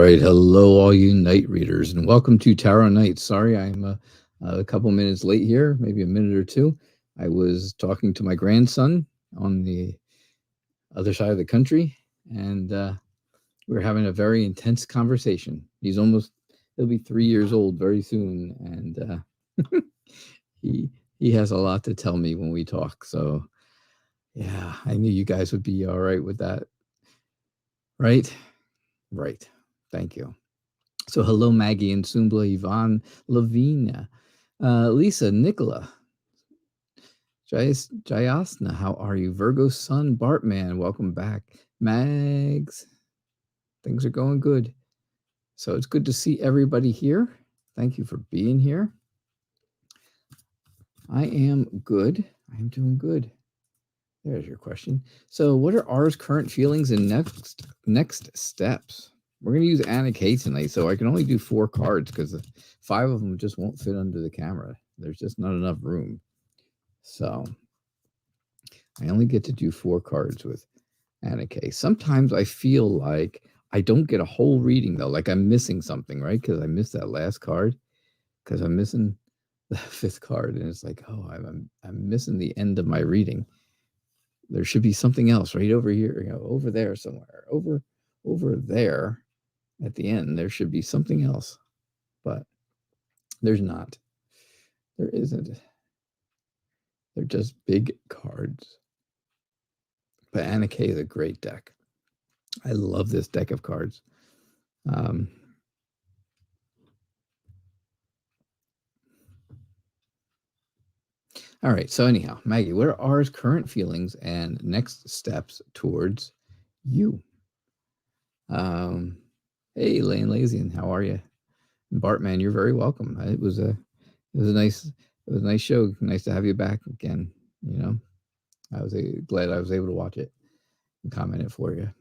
right, hello all you night readers, and welcome to Tarot Night. Sorry, I'm a couple minutes late here, maybe a minute or two. I was talking to my grandson on the other side of the country, and we were having a very intense conversation. He'll be 3 years old very soon, and he has a lot to tell me when we talk. So yeah, I knew you guys would be all right with that, right? Right. Thank you. So hello, Maggie and Sumbla, Yvonne, Lavina, Lisa, Nicola, Jayasna, how are you? Virgo Sun, Bartman, welcome back. Mags, things are going good. So it's good to see everybody here. Thank you for being here. I am good. I am doing good. There's your question. So what are R's current feelings and next steps? We're going to use Anna.K tonight, so I can only do 4 cards because 5 of them just won't fit under the camera. There's just not enough room. So I only get to do 4 cards with Anna.K. Sometimes I feel like I don't get a whole reading, though, like I'm missing something, right? Because I missed that last card, because I'm missing the 5th card, and it's like, oh, I'm missing the end of my reading. There should be something else right over here, over there somewhere, over there. At the end, there should be something else, but there's not. There isn't. They're just big cards. But Anna.K is a great deck. I love this deck of cards. All right, so anyhow, Maggie, what are R's current feelings and next steps towards you? Hey, Lane Lazian, how are you? Bartman, you're very welcome. It was a nice show. Nice to have you back again. I was glad I was able to watch it and comment it for you.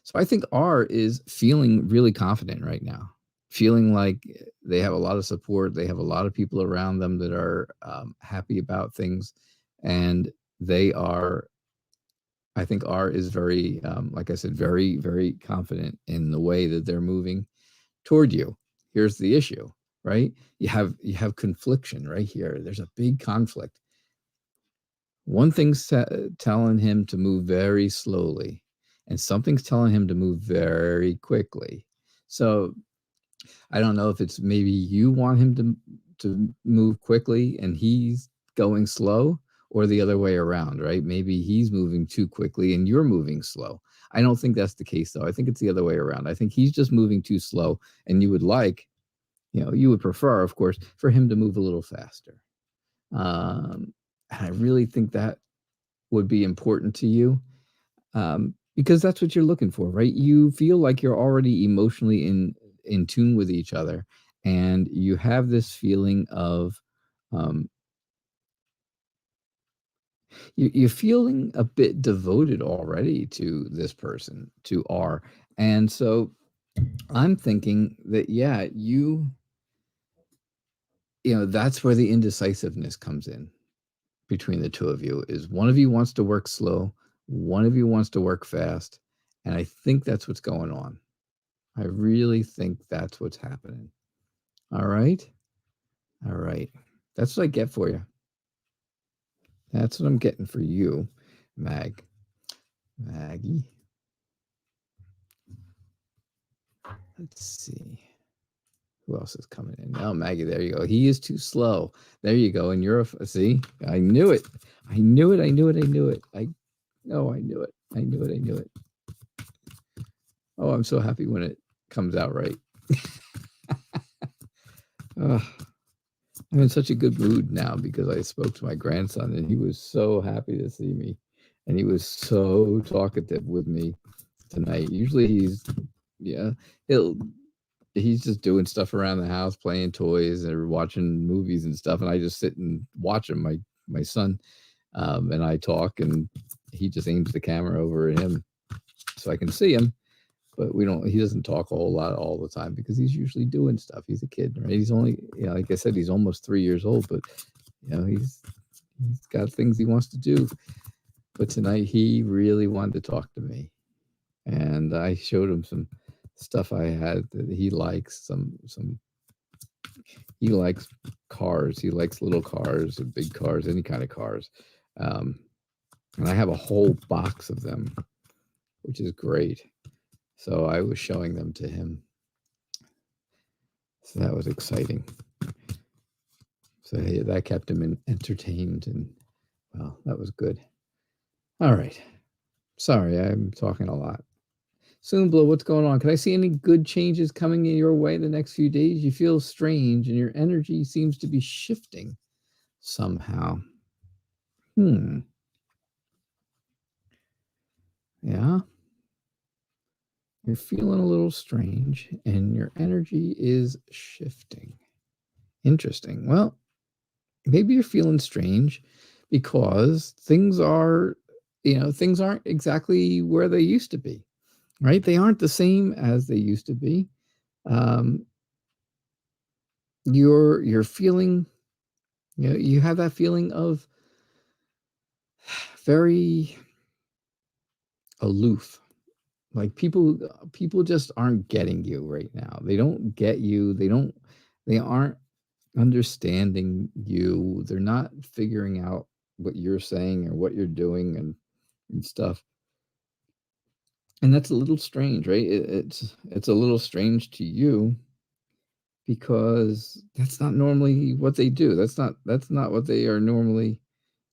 So I think R is feeling really confident right now, feeling like they have a lot of support. They have a lot of people around them that are happy about things, and they are. I think R is very, like I said, very, very confident in the way that they're moving toward you. Here's the issue, right? You have confliction right here. There's a big conflict. One thing's telling him to move very slowly, and something's telling him to move very quickly. So I don't know if it's maybe you want him to move quickly and he's going slow, or the other way around, right? Maybe he's moving too quickly and you're moving slow. I don't think that's the case, though. I think it's the other way around. I think he's just moving too slow, and you would like, you would prefer, of course, for him to move a little faster. And I really think that would be important to you, because that's what you're looking for, right? You feel like you're already emotionally in tune with each other, and you have this feeling of you're feeling a bit devoted already to this person, to R. And so I'm thinking that, yeah, that's where the indecisiveness comes in between the two of you. Is one of you wants to work slow, one of you wants to work fast, and I think that's what's going on. I really think that's what's happening. All right. That's what I get for you. That's what I'm getting for you, Maggie. Let's see. Who else is coming in? Oh, Maggie, there you go. He is too slow. There you go. And you're see, I knew it. I knew it. I knew it. I knew it. Oh, I'm so happy when it comes out right. Oh, I'm in such a good mood now because I spoke to my grandson and he was so happy to see me. And he was so talkative with me tonight. Usually he's just doing stuff around the house, playing toys or watching movies and stuff. And I just sit and watch him, my son, and I talk, and he just aims the camera over at him so I can see him. But he doesn't talk a whole lot all the time because he's usually doing stuff. He's a kid, right? He's only, like I said, he's almost 3 years old, but he's got things he wants to do. But tonight he really wanted to talk to me, and I showed him stuff I had that he likes. He likes cars. He likes little cars, big cars, any kind of cars. And I have a whole box of them, which is great. So I was showing them to him. So that was exciting. So hey, that kept him entertained, and well, that was good. All right. Sorry, I'm talking a lot. Soonblo, what's going on? Can I see any good changes coming in your way the next few days? You feel strange, and your energy seems to be shifting somehow. Yeah. You're feeling a little strange, and your energy is shifting. Interesting. Well, maybe you're feeling strange because things aren't exactly where they used to be, right? They aren't the same as they used to be. You're feeling, you have that feeling of very aloof. Like people just aren't getting you right now. They don't get you. They aren't understanding you. They're not figuring out what you're saying or what you're doing and stuff. And that's a little strange, right? It's a little strange to you because that's not normally what they do. That's not what they are normally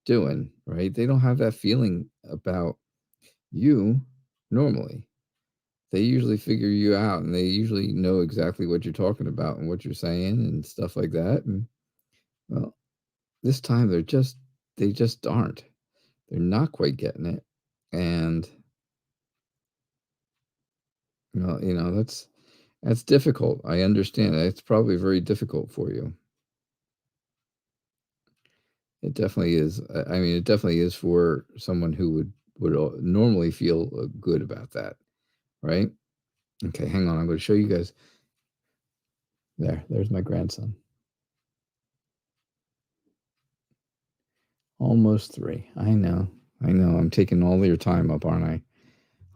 doing, right? They don't have that feeling about you normally. They usually figure you out, and they usually know exactly what you're talking about and what you're saying and stuff like that. And well, this time they just aren't. They're not quite getting it. And that's difficult. I understand. It's probably very difficult for you. It definitely is. I mean, it definitely is for someone who would normally feel good about that, right? Okay, hang on. I'm going to show you guys. There's my grandson. Almost 3. I know. I'm taking all your time up, aren't I?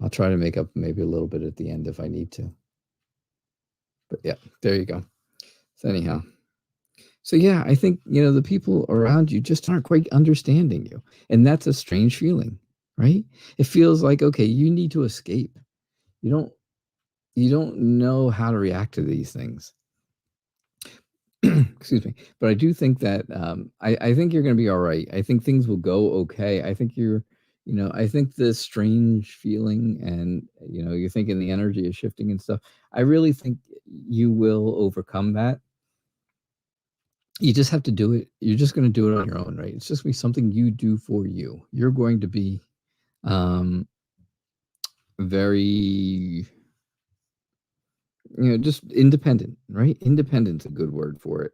I'll try to make up maybe a little bit at the end if I need to. But yeah, there you go. So anyhow, so yeah, I think, the people around you just aren't quite understanding you. And that's a strange feeling, right? It feels like, okay, you need to escape. You don't know how to react to these things. Excuse me. But I do think that I think you're going to be all right. I think things will go okay. I think I think the strange feeling and, you're thinking the energy is shifting and stuff. I really think you will overcome that. You just have to do it. You're just going to do it on your own, right? It's just going to be something you do for you. You're going to be very, just independent, right? Independent's a good word for it.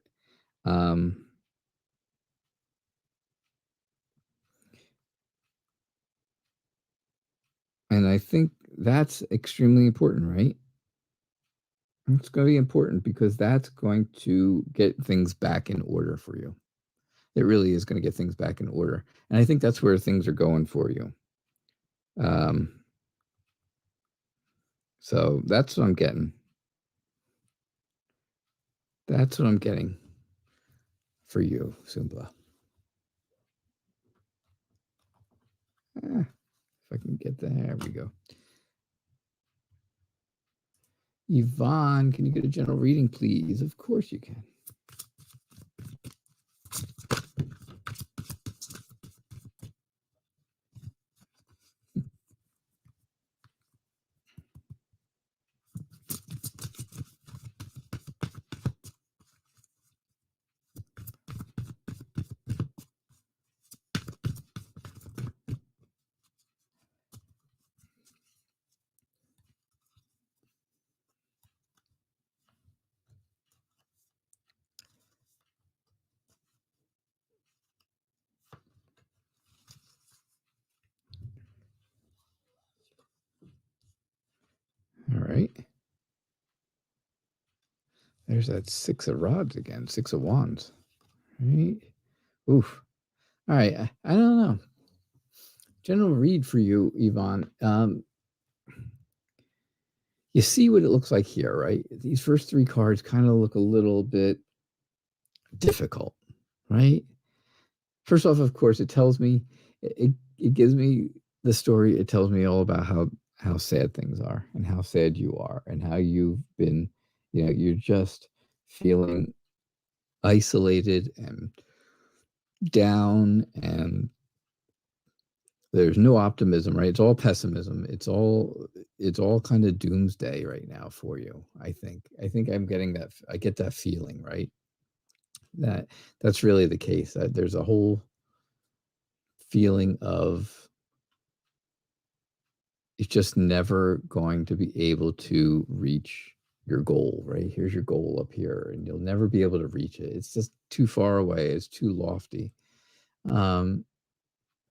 And I think that's extremely important, right? It's going to be important because that's going to get things back in order for you. It really is going to get things back in order. And I think that's where things are going for you. So that's what I'm getting. That's what I'm getting for you, Sumbla. If I can get there we go. Yvonne, can you get a general reading, please? Of course you can. All right. There's that 6 of rods again, 6 of wands. Right? Oof. All right. I don't know. General read for you, Yvonne. you see what it looks like here, right? These first 3 cards kind of look a little bit difficult, right? First off, of course, it tells me, it gives me the story. It tells me all about how sad things are and how sad you are and how you've been, you're just feeling isolated and down, and there's no optimism, right? It's all pessimism. It's all kind of doomsday right now for you. I think I'm getting that. I get that feeling, right? That's really the case. There's a whole feeling of it's just never going to be able to reach your goal, right? Here's your goal up here, and you'll never be able to reach it. It's just too far away. It's too lofty.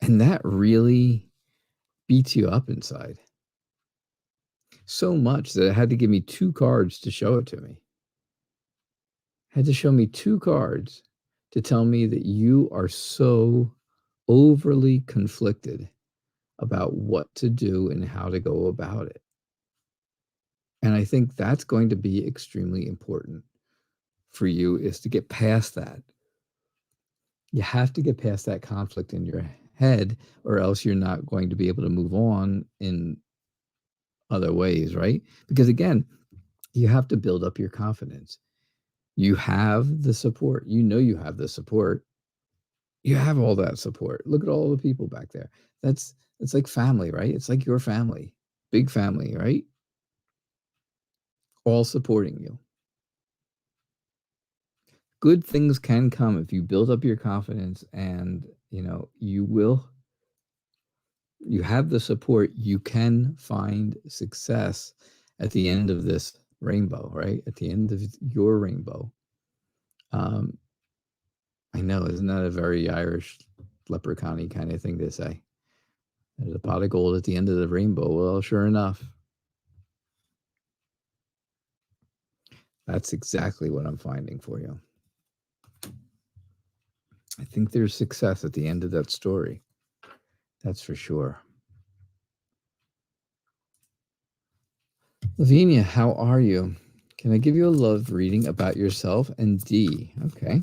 And that really beats you up inside so much that it had to give me 2 cards to show it to me. Had to show me 2 cards to tell me that you are so overly conflicted about what to do and how to go about it. And I think that's going to be extremely important for you, is to get past that. You have to get past that conflict in your head, or else you're not going to be able to move on in other ways, right? Because again, you have to build up your confidence. You have the support. You have the support. You have all that support. Look at all the people back there. It's like family, right? It's like your family, big family, right? All supporting you. Good things can come if you build up your confidence, and you have the support. You can find success at the end of this rainbow, right? At the end of your rainbow. I know, isn't that a very Irish leprechaun-y kind of thing to say? There's a pot of gold at the end of the rainbow. Well, sure enough, that's exactly what I'm finding for you. I think there's success at the end of that story. That's for sure. Lavinia, how are you? Can I give you a love reading about yourself and D? Okay.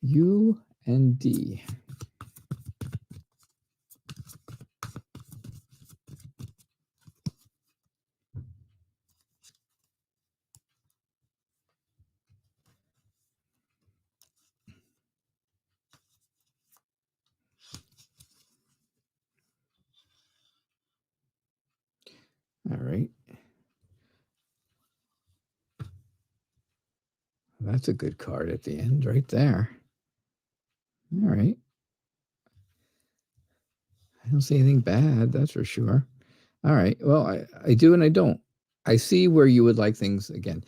You and D. All right. That's a good card at the end right there. All right. I don't see anything bad, that's for sure. All right. Well, I do and I don't. I see where you would like things again.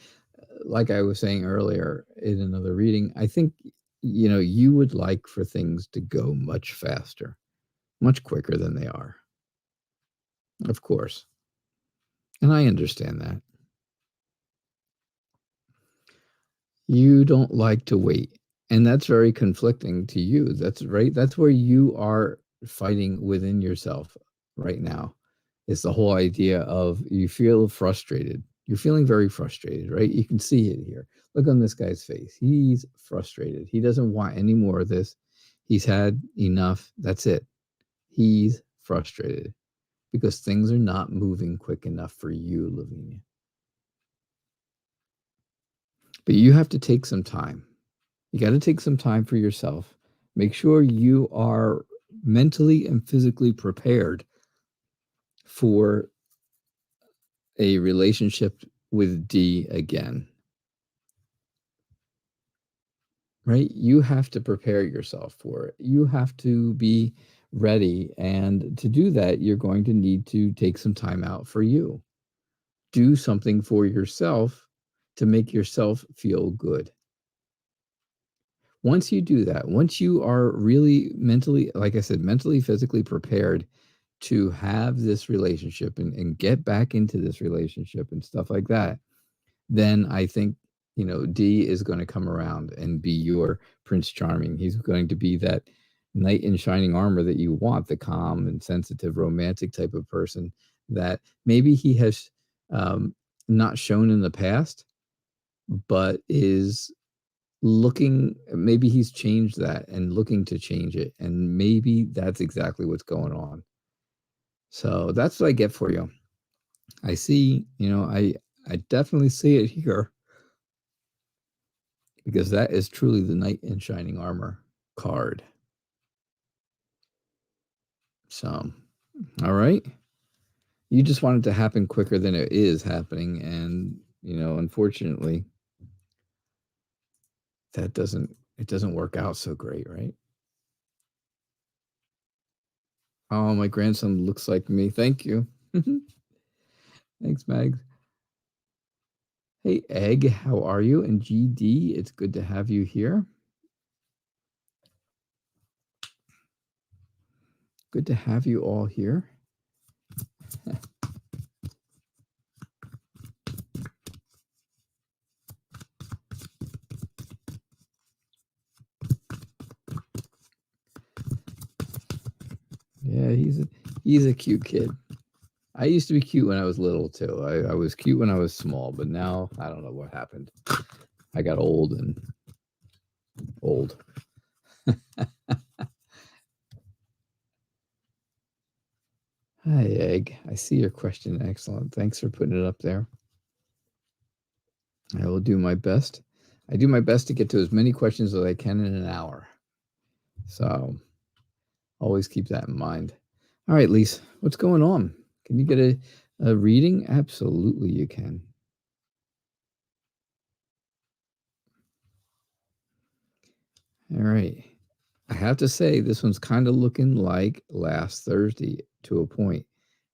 Like I was saying earlier in another reading, I think you would like for things to go much faster, much quicker than they are. Of course. And I understand that. You don't like to wait. And that's very conflicting to you. That's right. That's where you are fighting within yourself right now. It's the whole idea of you feel frustrated. You're feeling very frustrated, right? You can see it here. Look on this guy's face. He's frustrated. He doesn't want any more of this. He's had enough. That's it. He's frustrated because things are not moving quick enough for you, Lavinia. But you have to take some time. You got to take some time for yourself. Make sure you are mentally and physically prepared for a relationship with D again. Right? You have to prepare yourself for it. You have to be ready. And to do that, you're going to need to take some time out for you. Do something for yourself to make yourself feel good. Once you do that, once you are really mentally, like I said, mentally, physically prepared to have this relationship and get back into this relationship and stuff like that, then I think D is going to come around and be your Prince Charming. He's going to be that knight in shining armor that you want, the calm and sensitive, romantic type of person that maybe he has not shown in the past, but is maybe he's changed that and looking to change it. And maybe that's exactly what's going on. So that's what I get for you. I see, I definitely see it here, because that is truly the knight in shining armor card. So, all right. You just want it to happen quicker than it is happening. And, unfortunately, it doesn't work out so great, right? Oh, my grandson looks like me. Thank you. Thanks, Mags. Hey, Egg, how are you? And GD, it's good to have you here. Good to have you all here. Yeah, he's a cute kid. I used to be cute when I was little too. I was cute when I was small, but now I don't know what happened. I got old and old. Hi, Egg. I see your question. Excellent. Thanks for putting it up there. I will do my best. I do my best to get to as many questions as I can in an hour. So always keep that in mind. All right, Lise, what's going on? Can you get a reading? Absolutely, you can. All right. I have to say, this one's kind of looking like last Thursday to a point,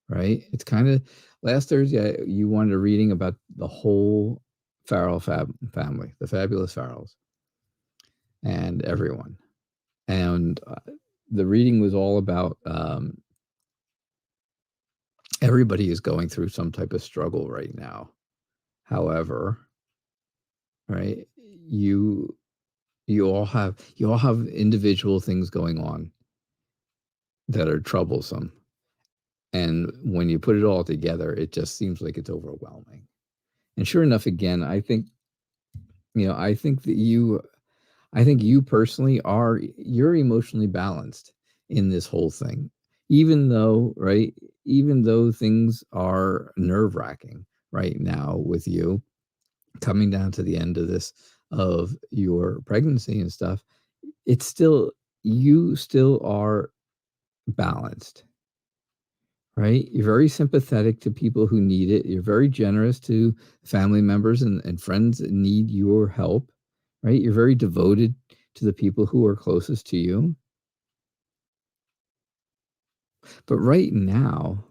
right? It's kind of last Thursday, you wanted a reading about the whole Farrell family, the fabulous Farrells, and everyone. And the reading was all about everybody is going through some type of struggle right now. However, right, you all have individual things going on that are troublesome. And when you put it all together, it just seems like it's overwhelming. And sure enough, again, I think you personally you're emotionally balanced in this whole thing, even though things are nerve-wracking right now with you coming down to the end of your pregnancy and stuff. It's still, you still are balanced, right? You're very sympathetic to people who need it. You're very generous to family members and friends that need your help, right? You're very devoted to the people who are closest to you. But right now,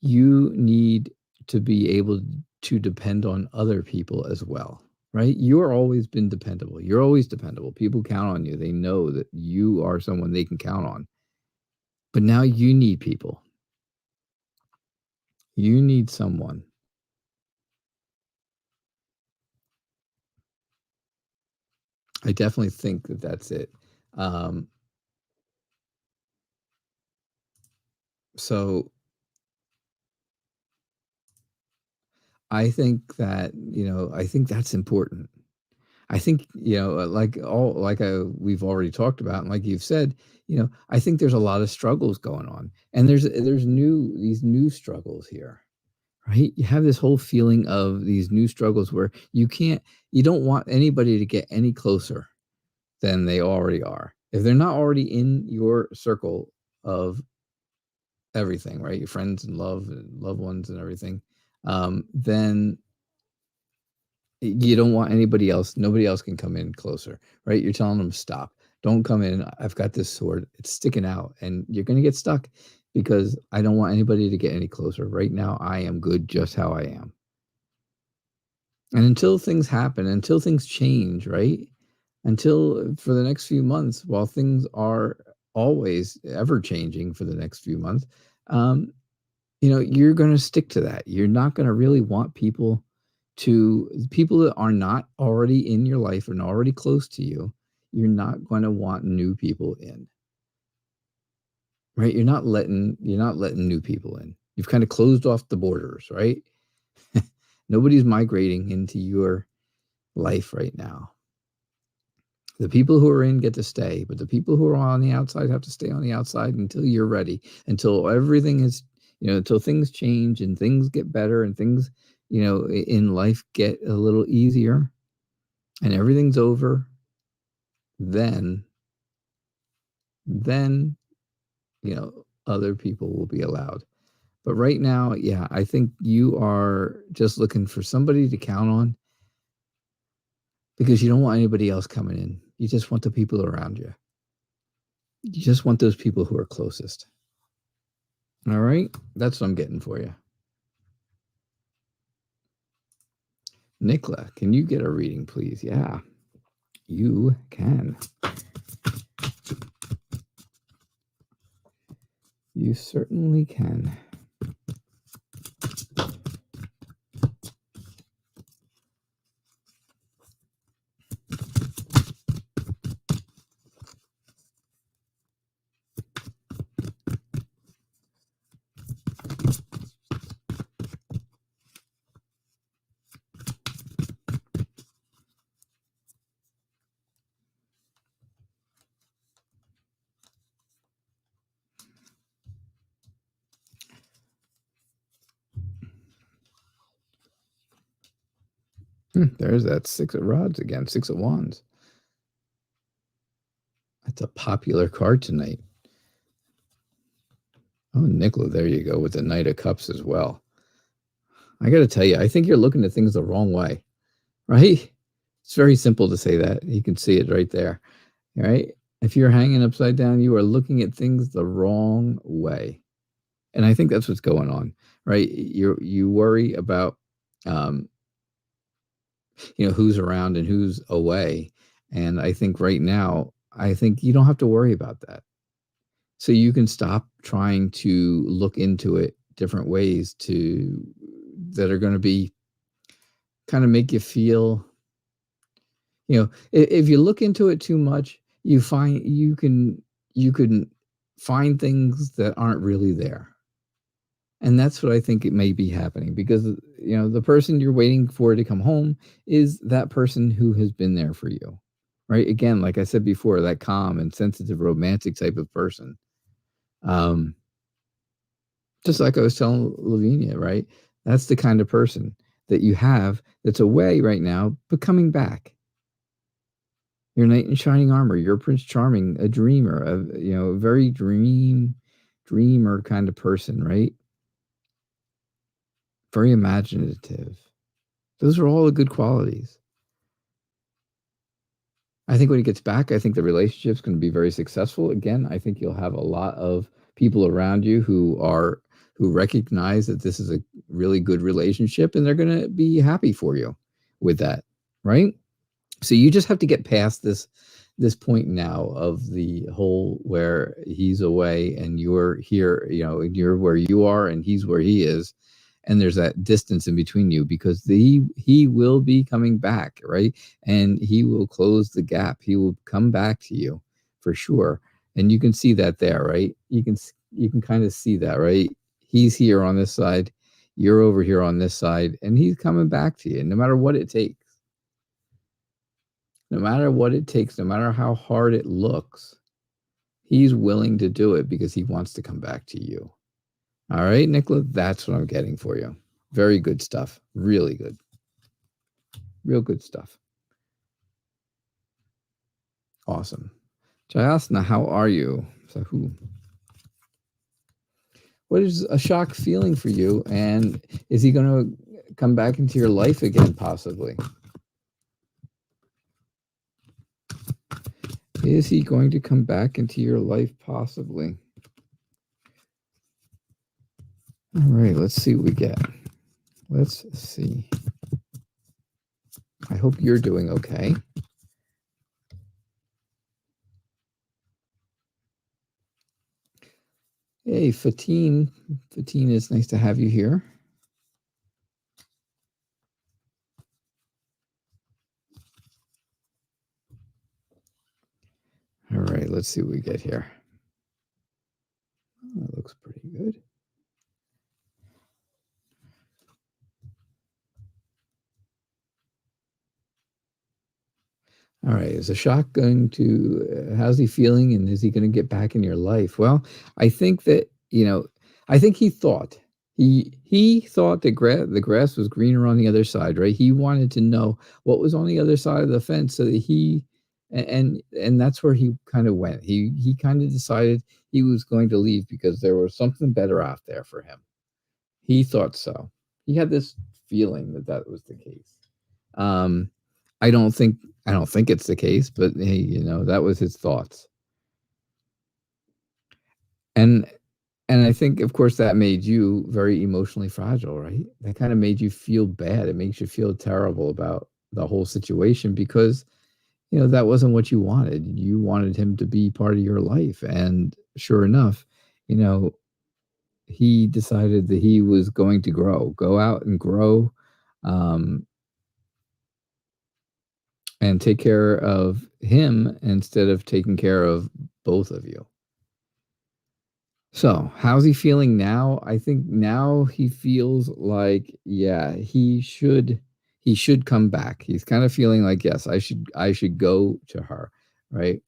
you need to be able to depend on other people as well, right? You're always been dependable. You're always dependable. People count on you. They know that you are someone they can count on. But now you need people. You need someone. I definitely think that that's it. So I think that, I think that's important. I think, we've already talked about, and like you've said, I think there's a lot of struggles going on, and there's these new struggles here, right? You have this whole feeling of these new struggles where you don't want anybody to get any closer than they already are. If they're not already in your circle of everything, right? Your friends and loved ones and everything, then you don't want anybody else. Nobody else can come in closer, right? You're telling them, stop. Don't come in. I've got this sword. It's sticking out and you're going to get stuck because I don't want anybody to get any closer. Right now, I am good just how I am. And until things happen, until things change, right? Until for the next few months, while things are always ever changing for the next few months, you're going to stick to that. You're not going to really want people to people that are not already in your life and already close to you. You're not going to want new people in, right? You're not letting new people in. You've kind of closed off the borders, right? Nobody's migrating into your life right now. The people who are in get to stay, but the people who are on the outside have to stay on the outside until you're ready, until everything is, until things change and things get better and things, in life get a little easier and everything's over. Then, other people will be allowed. But right now, yeah, I think you are just looking for somebody to count on because you don't want anybody else coming in. You just want the people around you. You just want those people who are closest. All right? That's what I'm getting for you. Nicola, can you get a reading, please? Yeah, you can. You certainly can. There's that 6 of rods again, 6 of wands. That's a popular card tonight. Oh, Nicola, there you go with the Knight of Cups as well. I got to tell you, I think you're looking at things the wrong way, right? It's very simple to say that. You can see it right there, right? If you're hanging upside down, you are looking at things the wrong way. And I think that's what's going on, right? You worry about, who's around and who's away. And I think right now, I think you don't have to worry about that. So you can stop trying to look into it different ways that are going to be kind of make you feel, if you look into it too much, you can find things that aren't really there. And that's what I think it may be happening because, the person you're waiting for to come home is that person who has been there for you, right? Again, like I said before, that calm and sensitive, romantic type of person. Just like I was telling Lavinia, right? That's the kind of person that you have that's away right now, but coming back. Your knight in shining armor, your Prince Charming, a dreamer, a very dreamer kind of person, right? Very imaginative. Those are all the good qualities. I think when he gets back, I think the relationship's going to be very successful. Again, I think you'll have a lot of people around you who recognize that this is a really good relationship and they're going to be happy for you with that, right? So you just have to get past this point now of the whole where he's away and you're here, and you're where you are and he's where he is. And there's that distance in between you because he will be coming back, right? And he will close the gap. He will come back to you for sure. And you can see that there, right? You can kind of see that, right? He's here on this side, you're over here on this side, and he's coming back to you no matter what it takes. No matter what it takes, no matter how hard it looks, he's willing to do it because he wants to come back to you. All right, Nicola, that's what I'm getting for you. Very good stuff. Really good. Real good stuff. Awesome. Jayasna, how are you? What is a shock feeling for you? And is he going to come back into your life again, possibly? Is he going to come back into your life, possibly? All right, let's see what we get. Let's see. I hope you're doing okay. Hey, Fatine. Fatine, it's nice to have you here. let's see what we get here. That looks pretty good. All right, is the shock going to, how's he feeling, and is he going to get back in your life? Well, I think that, I think he thought the grass was greener on the other side, right? He wanted to know what was on the other side of the fence so that and that's where he kind of went. He kind of decided he was going to leave because there was something better out there for him. He thought so. He had this feeling that that was the case. Um, I don't think it's the case, but hey, that was his thoughts. And I think, of course, that made you very emotionally fragile, right? That kind of made you feel bad. It makes you feel terrible about the whole situation because, that wasn't what you wanted. You wanted him to be part of your life. And sure enough, he decided that he was going to go out and grow, and take care of him instead of taking care of both of you. So, how's he feeling now? I think now he feels like, yeah, he should come back. He's kind of feeling like, yes, I should go to her, right?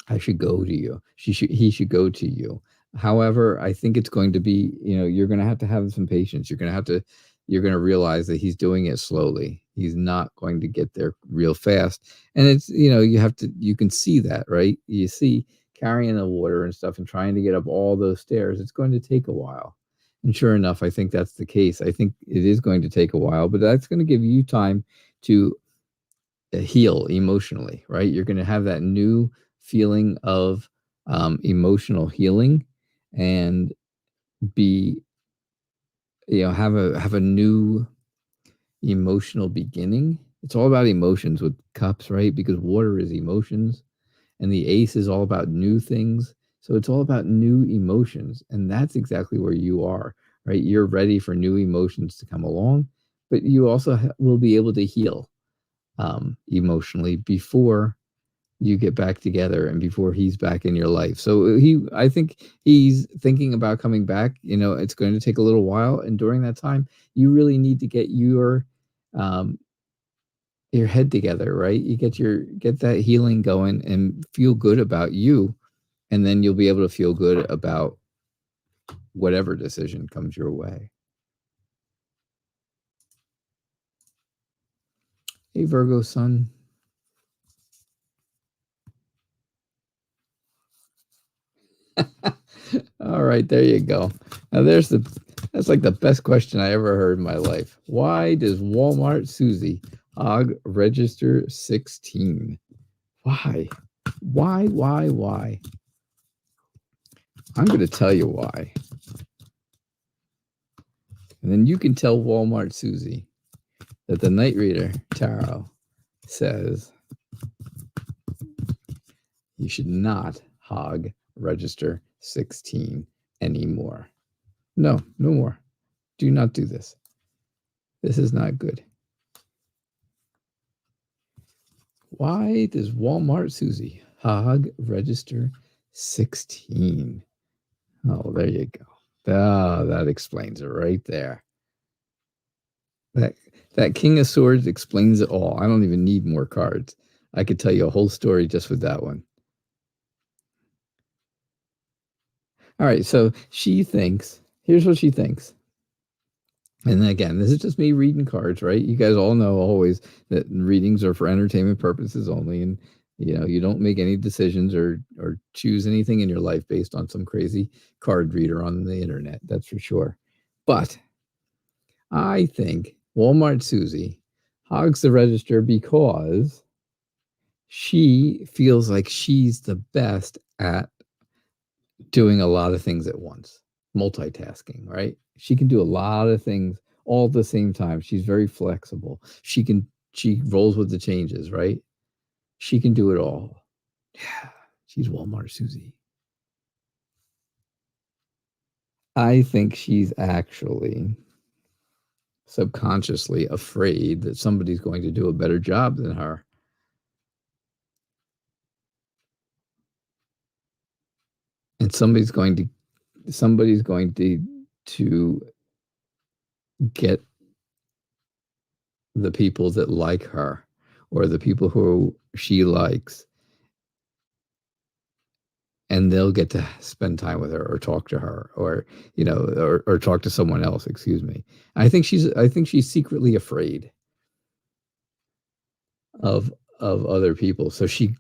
I should go to you. He should go to you. However, I think it's going to be, you're going to have some patience. You're going to realize that he's doing it slowly. He's not going to get there real fast. And it's, you can see that, right? You see carrying the water and stuff and trying to get up all those stairs. It's going to take a while. And sure enough, I think that's the case. I think it is going to take a while, but that's going to give you time to heal emotionally, right? You're going to have that new feeling of emotional healing and be, have a new emotional beginning. It's all about emotions with cups, right? Because water is emotions and the ace is all about new things. So it's all about new emotions. And that's exactly where you are, right? You're ready for new emotions to come along, but you also will be able to heal emotionally before you get back together and before he's back in your life. So I think he's thinking about coming back. It's going to take a little while. And during that time, you really need to get your head together, right? You get that healing going and feel good about you. And then you'll be able to feel good about whatever decision comes your way. Hey, Virgo sun. All right, there you go. Now that's like the best question I ever heard in my life. Why does Walmart Susie hog register 16? Why? Why? I'm going to tell you why. And then you can tell Walmart Susie that the Night Reader Tarot says you should not hog register 16 anymore. No more. Do not do this. This is not good. Why does Walmart Susie hog register 16? Oh, there you go. That explains it right there. That King of Swords explains it all. I don't even need more cards. I could tell you a whole story just with that one. All right, so here's what she thinks. And again, this is just me reading cards, right? You guys all know always that readings are for entertainment purposes only. And, you don't make any decisions or choose anything in your life based on some crazy card reader on the internet. That's for sure. But I think Walmart Susie hogs the register because she feels like she's the best at doing a lot of things at once, multitasking, right? She can do a lot of things all at the same time. She's very flexible. She rolls with the changes, right? She can do it all. Yeah, she's Walmart Susie. I think she's actually subconsciously afraid that somebody's going to do a better job than her. And somebody's going to get the people that like her, or the people who she likes, and they'll get to spend time with her or talk to her, or or talk to someone else, excuse me. I think she's secretly afraid of other people, so she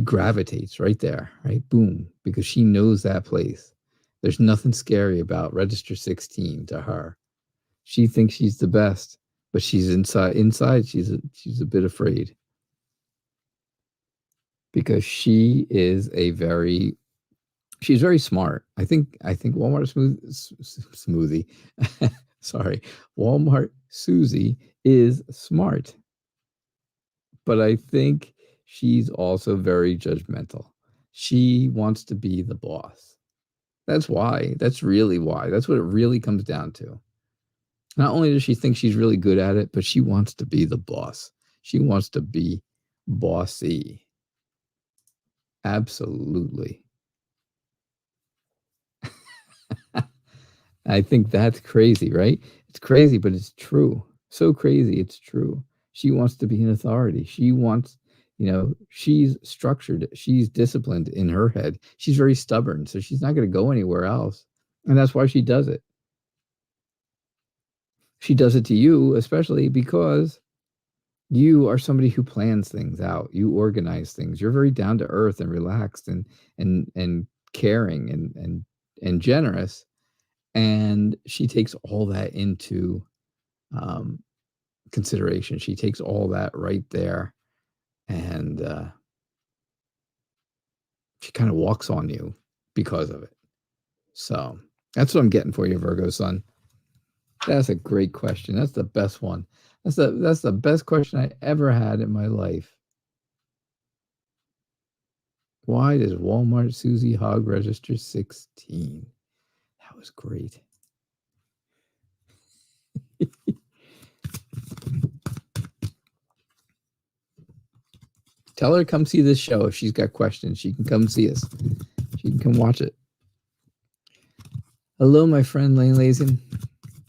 gravitates right there, right, boom, because she knows that place. There's nothing scary about register 16 to her. She thinks she's the best, but she's inside she's a bit afraid, because she's very smart. I think Walmart smoothie. Sorry, Walmart Susie is smart, but I think she's also very judgmental. She wants to be the boss. That's why. That's really why. That's what it really comes down to. Not only does she think she's really good at it, but she wants to be the boss. She wants to be bossy. Absolutely. I think that's crazy, right? It's crazy, but it's true. So crazy, it's true. She wants to be an authority. She wants, she's structured. She's disciplined in her head. She's very stubborn, so she's not going to go anywhere else. And that's why she does it. She does it to you, especially because you are somebody who plans things out. You organize things. You're very down to earth and relaxed and caring and generous. And she takes all that into um, consideration. She takes all that right there, and she kind of walks on you because of it. So that's what I'm getting for you, Virgo son. That's a great question. That's the best one. That's the best question I ever had in my life. Why does Walmart Susie Hog register 16? That was great. Tell her to come see this show if she's got questions. She can come see us. She can come watch it. Hello, my friend Lane Lazen.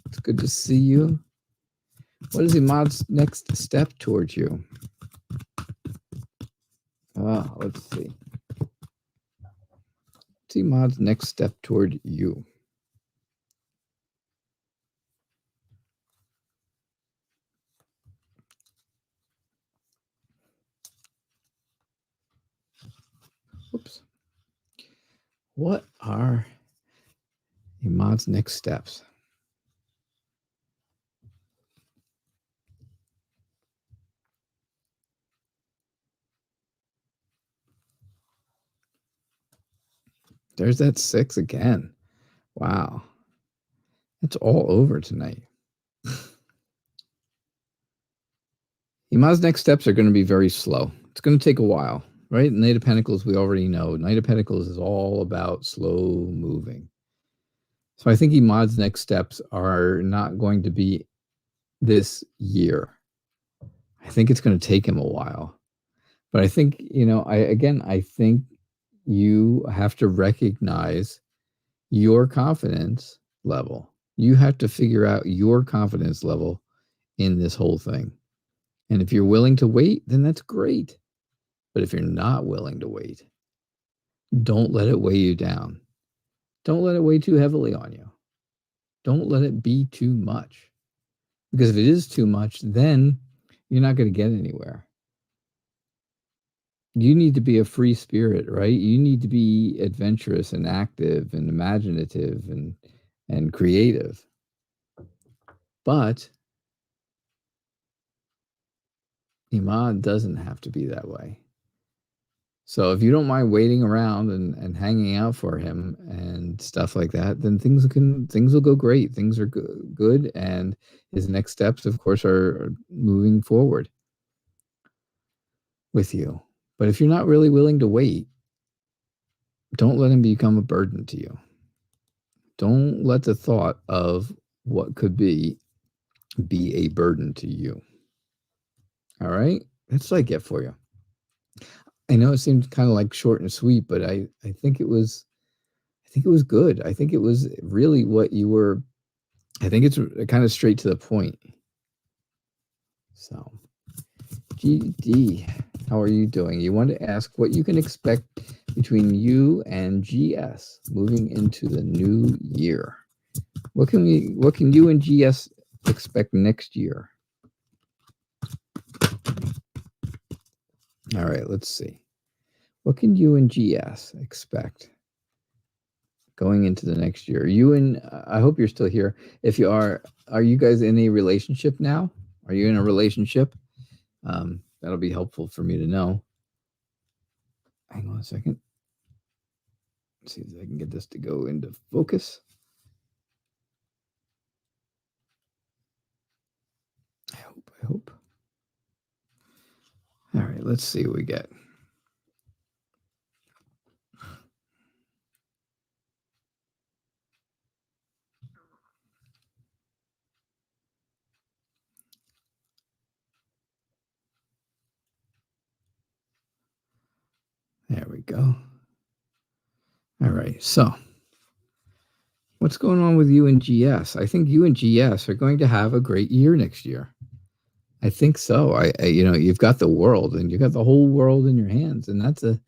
It's good to see you. What is Imad's next step towards you? Let's see. What's Imad's next step toward you? Oops. What are Imad's next steps? There's that 6 again. Wow. It's all over tonight. Imad's next steps are going to be very slow. It's going to take a while, right? Knight of Pentacles, we already know. Knight of Pentacles is all about slow moving. So I think Imad's next steps are not going to be this year. I think it's going to take him a while. But I think, I think you have to recognize your confidence level. You have to figure out your confidence level in this whole thing. And if you're willing to wait, then that's great. But if you're not willing to wait, don't let it weigh you down. Don't let it weigh too heavily on you. Don't let it be too much. Because if it is too much, then you're not going to get anywhere. You need to be a free spirit, right? You need to be adventurous and active and imaginative and creative. But Imad doesn't have to be that way. So if you don't mind waiting around and hanging out for him and stuff like that, then things will go great. Things are good, and his next steps, of course, are moving forward with you. But if you're not really willing to wait, don't let him become a burden to you. Don't let the thought of what could be a burden to you. All right? That's what I get for you. I know it seemed kind of like short and sweet, but I think it was think it was good. I think it was really what you were. I think it's kind of straight to the point. So, GD, how are you doing? You want to ask what you can expect between you and GS moving into the new year. What can you and GS expect next year? All right, let's see. What can you and GS expect going into the next year? You and I hope you're still here. If you are you guys in a relationship now? Are you in a relationship? That'll be helpful for me to know. Hang on a second. Let's see if I can get this to go into focus. I hope. All right, let's see what we get. There we go. All right, so what's going on with you and GS? I think you and GS are going to have a great year next year. I think so. I you've got the world, and you got the whole world in your hands, and that's a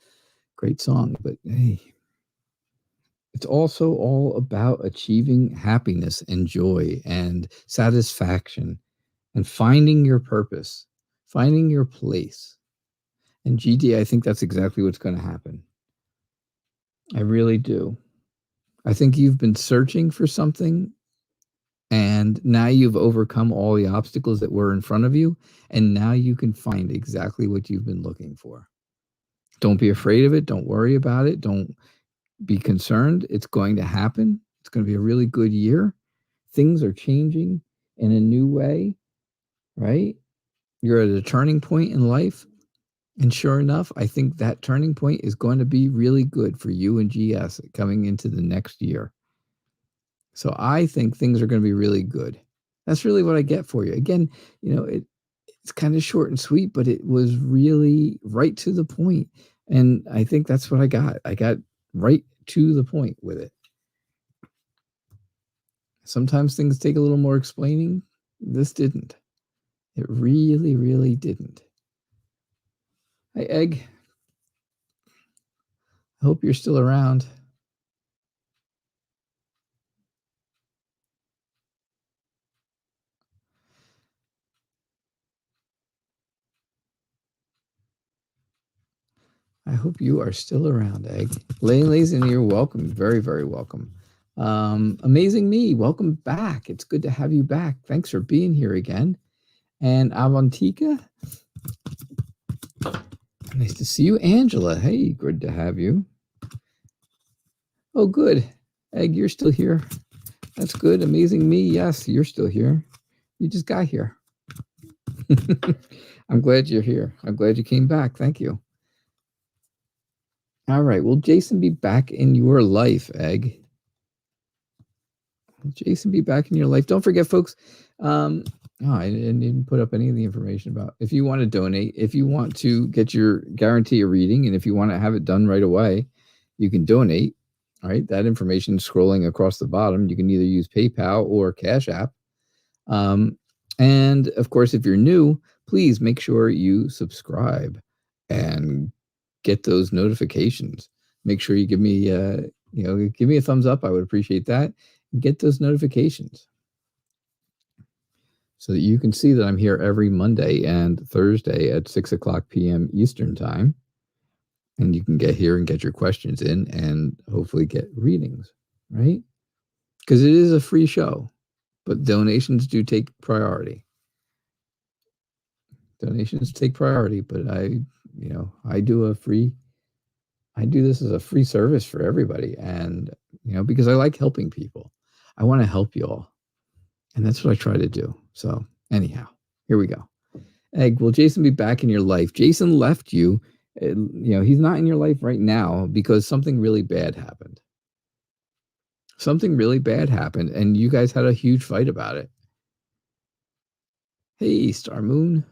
great song. But hey, it's also all about achieving happiness and joy and satisfaction and finding your purpose, finding your place. And GD, I think that's exactly what's going to happen. I really do. I think you've been searching for something, and now you've overcome all the obstacles that were in front of you, and now you can find exactly what you've been looking for. Don't be afraid of it. Don't worry about it. Don't be concerned. It's going to happen. It's going to be a really good year. Things are changing in a new way, right? You're at a turning point in life. And sure enough, I think that turning point is going to be really good for you and GS coming into the next year. So I think things are going to be really good. That's really what I get for you. Again, it's kind of short and sweet, but it was really right to the point. And I think that's what I got. I got right to the point with it. Sometimes things take a little more explaining. This didn't. It really, really didn't. Hey, Egg. I hope you're still around. I hope you are still around, Egg. Ladies, and you're welcome. Very, very welcome. Amazing Me, welcome back. It's good to have you back. Thanks for being here again. And Avantika, nice to see you. Angela, hey, good to have you. Oh, good. Egg, you're still here. That's good. Amazing Me, yes, you're still here. You just got here. I'm glad you're here. I'm glad you came back. Thank you. All right. Will Jason be back in your life, Egg? Will Jason be back in your life? Don't forget, folks. I didn't put up any of the information about if you want to donate, if you want to get your guarantee a reading, and if you want to have it done right away, you can donate. All right. That information scrolling across the bottom. You can either use PayPal or CashApp. And of course, if you're new, please make sure you subscribe and get those notifications. Make sure you give me give me a thumbs up. I would appreciate that. Get those notifications so that you can see that I'm here every Monday and Thursday at 6:00 p.m. Eastern time. And you can get here and get your questions in and hopefully get readings, right? Because it is a free show, but donations do take priority. Donations take priority, but I do this as a free service for everybody. And, because I like helping people. I want to help you all. And that's what I try to do. So anyhow, here we go. Egg, will Jason be back in your life? Jason left you. He's not in your life right now because something really bad happened. Something really bad happened, and you guys had a huge fight about it. Hey, Star Moon.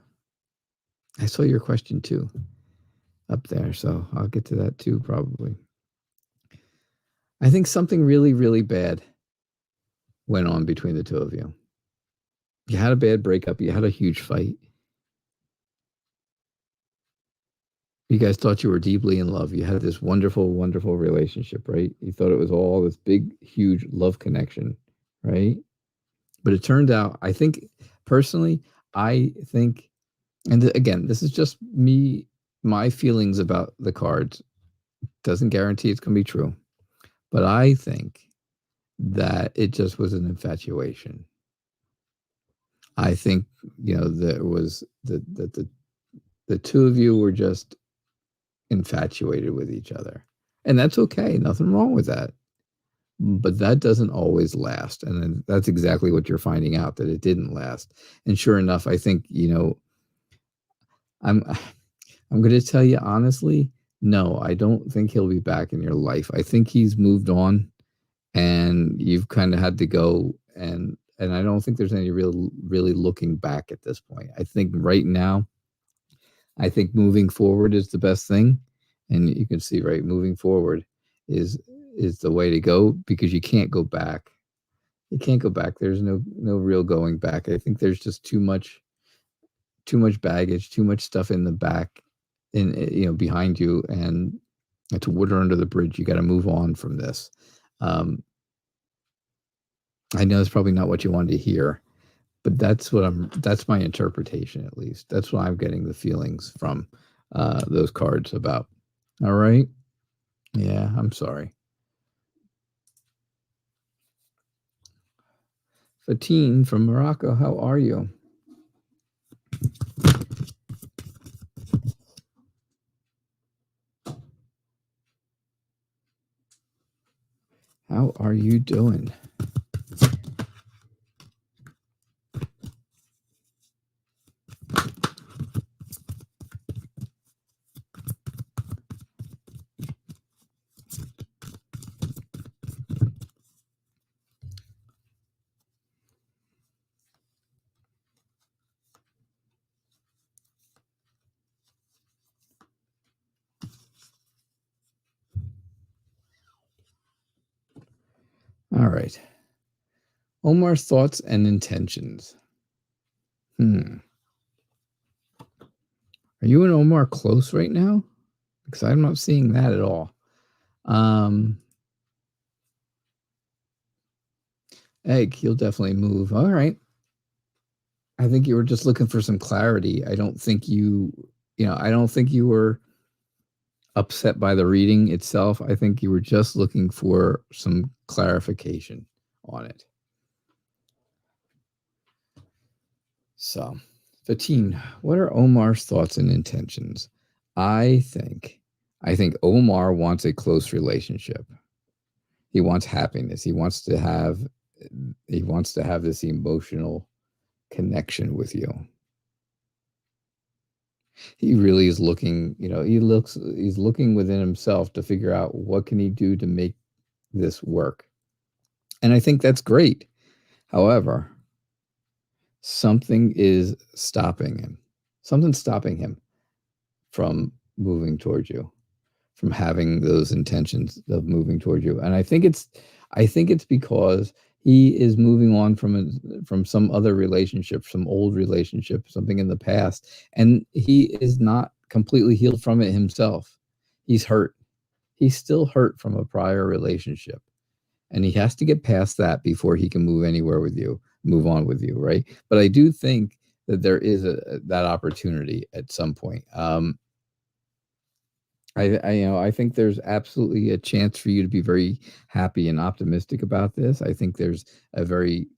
I saw your question too. Up there, so I'll get to that too probably. I think something really, really bad went on between the two of you. You had a bad breakup. You had a huge fight. You guys thought you were deeply in love. You had this wonderful, wonderful relationship, right? You thought it was all this big, huge love connection, right? But it turned out, I think, personally, I think, and again, this is just me, my feelings about the cards. Doesn't guarantee it's going to be true. But I think that it just was an infatuation. I think, there was the two of you were just infatuated with each other. And that's okay. Nothing wrong with that. But that doesn't always last. And then that's exactly what you're finding out, that it didn't last. And sure enough, I think, I'm I'm going to tell you honestly, no, I don't think he'll be back in your life. I think he's moved on, and you've kind of had to go, and I don't think there's any really looking back at this point. I think right now, I think moving forward is the best thing. And you can see, right, moving forward is the way to go, because you can't go back. You can't go back. There's no real going back. I think there's just too much baggage, too much stuff in the back, behind you, and it's water under the bridge. You got to move on from this. I know it's probably not what you wanted to hear, but that's my interpretation, at least. That's what I'm getting the feelings from those cards about. All right. Yeah, I'm sorry. Fatine from Morocco, how are you? How are you doing? All right. Omar's thoughts and intentions. Are you and Omar close right now? Because I'm not seeing that at all. Egg, he'll definitely move. All right. I think you were just looking for some clarity. I don't think I don't think you were upset by the reading itself. I think you were just looking for some clarification on it. So, Fatine, what are Omar's thoughts and intentions? I think Omar wants a close relationship. He wants happiness. He wants to have this emotional connection with you. He really is looking, he's looking within himself to figure out what can he do to make this work. And I think that's great. However, something is stopping him. Something's stopping him from moving towards you, from having those intentions of moving towards you. And I think it's because he is moving on from some other relationship, some old relationship, something in the past, and he is not completely healed from it himself. He's hurt. He's still hurt from a prior relationship, and he has to get past that before he can move on with you, right? But I do think that there is that opportunity at some point. I think there's absolutely a chance for you to be very happy and optimistic about this. I think there's a very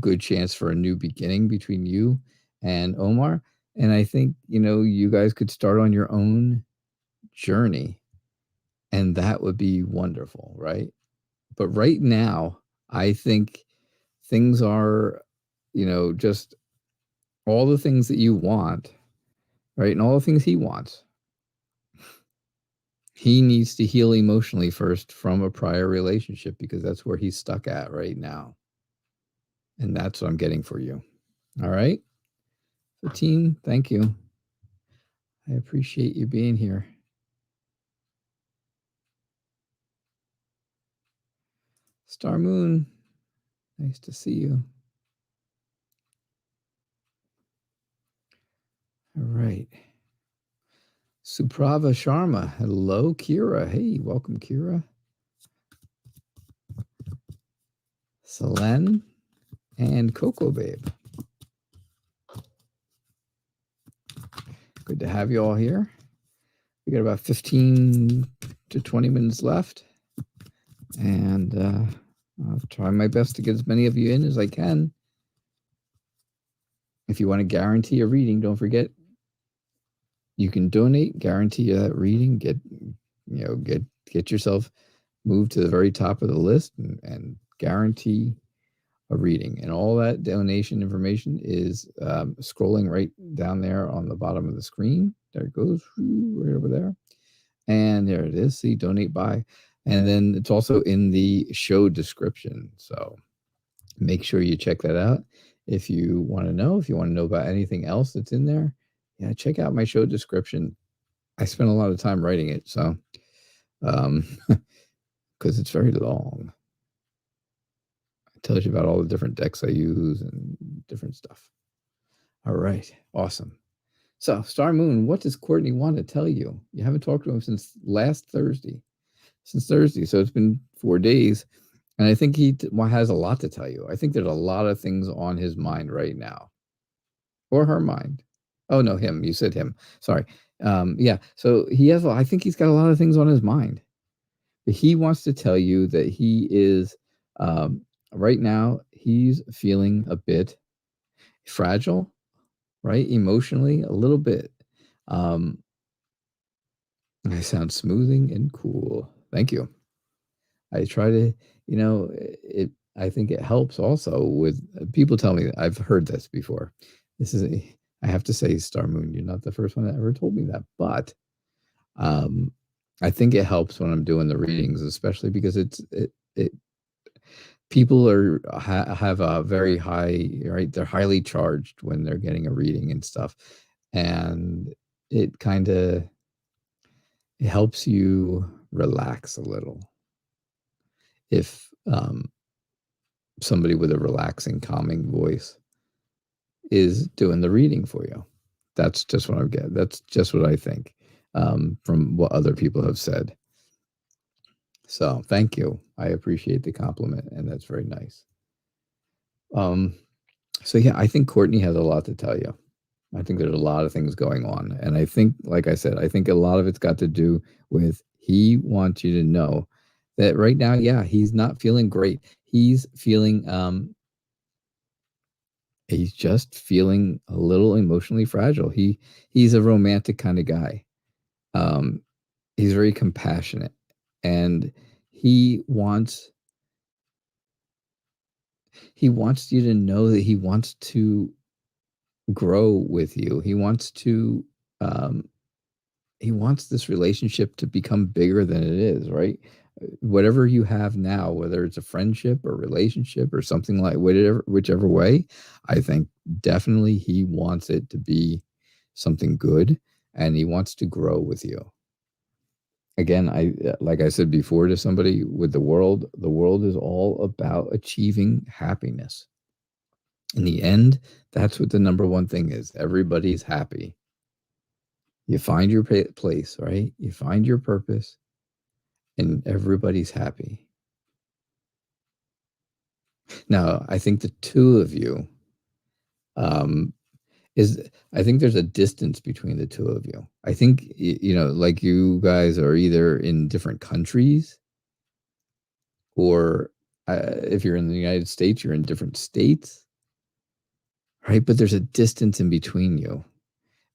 good chance for a new beginning between you and Omar. And I think, you guys could start on your own journey, and that would be wonderful, right? But right now, I think things are, just all the things that you want, right? And all the things he wants. He needs to heal emotionally first from a prior relationship, because that's where he's stuck at right now. And that's what I'm getting for you. All right. Fatine, thank you. I appreciate you being here. Star Moon, nice to see you. All right. Suprava Sharma. Hello, Kira. Hey, welcome, Kira. Selen and Coco Babe. Good to have you all here. We got about 15 to 20 minutes left. And I'll try my best to get as many of you in as I can. If you want to guarantee a reading, don't forget, you can donate, guarantee that reading, get yourself moved to the very top of the list and guarantee a reading. And all that donation information is scrolling right down there on the bottom of the screen. There it goes, right over there. And there it is. See, donate by. And then it's also in the show description. So make sure you check that out. If you want to know about anything else that's in there, yeah, check out my show description. I spent a lot of time writing it, so because it's very long. It tells you about all the different decks I use and different stuff. All right, awesome. So, Star Moon, what does Courtney want to tell you? You haven't talked to him since last Thursday. Since Thursday, so it's been 4 days. And I think he has a lot to tell you. I think there's a lot of things on his mind right now. Or her mind. Oh, no, him. You said him. Sorry. Yeah, so I think he's got a lot of things on his mind. But he wants to tell you that he is, right now, he's feeling a bit fragile, right? Emotionally, a little bit. I sound smoothing and cool. Thank you. I try to, I think it helps also with people tell me that I've heard this before. I have to say, Star Moon, you're not the first one that ever told me that, but I think it helps when I'm doing the readings, especially because people have a very high, right? They're highly charged when they're getting a reading and stuff. And it kind of helps you relax a little. If somebody with a relaxing, calming voice is doing the reading for you. That's just what I get. That's just what I think from what other people have said. So thank you. I appreciate the compliment, and that's very nice. So yeah, I think Courtney has a lot to tell you. I think there's a lot of things going on. And I think, like I said, I think a lot of it's got to do with he wants you to know that right now, yeah, he's not feeling great. He's feeling, he's just feeling a little emotionally fragile. He's a romantic kind of guy. He's very compassionate, and he wants you to know that he wants to grow with you. He wants this relationship to become bigger than it is, right? Whatever you have now, whether it's a friendship or relationship or something like whichever way, I think definitely he wants it to be something good, and he wants to grow with you. Again, like I said before to somebody, with the world is all about achieving happiness. In the end, that's what the number one thing is. Everybody's happy. You find your place, right? You find your purpose, and everybody's happy. Now, I think the two of you, I think there's a distance between the two of you. I think, like you guys are either in different countries, or if you're in the United States, you're in different states, right? But there's a distance in between you,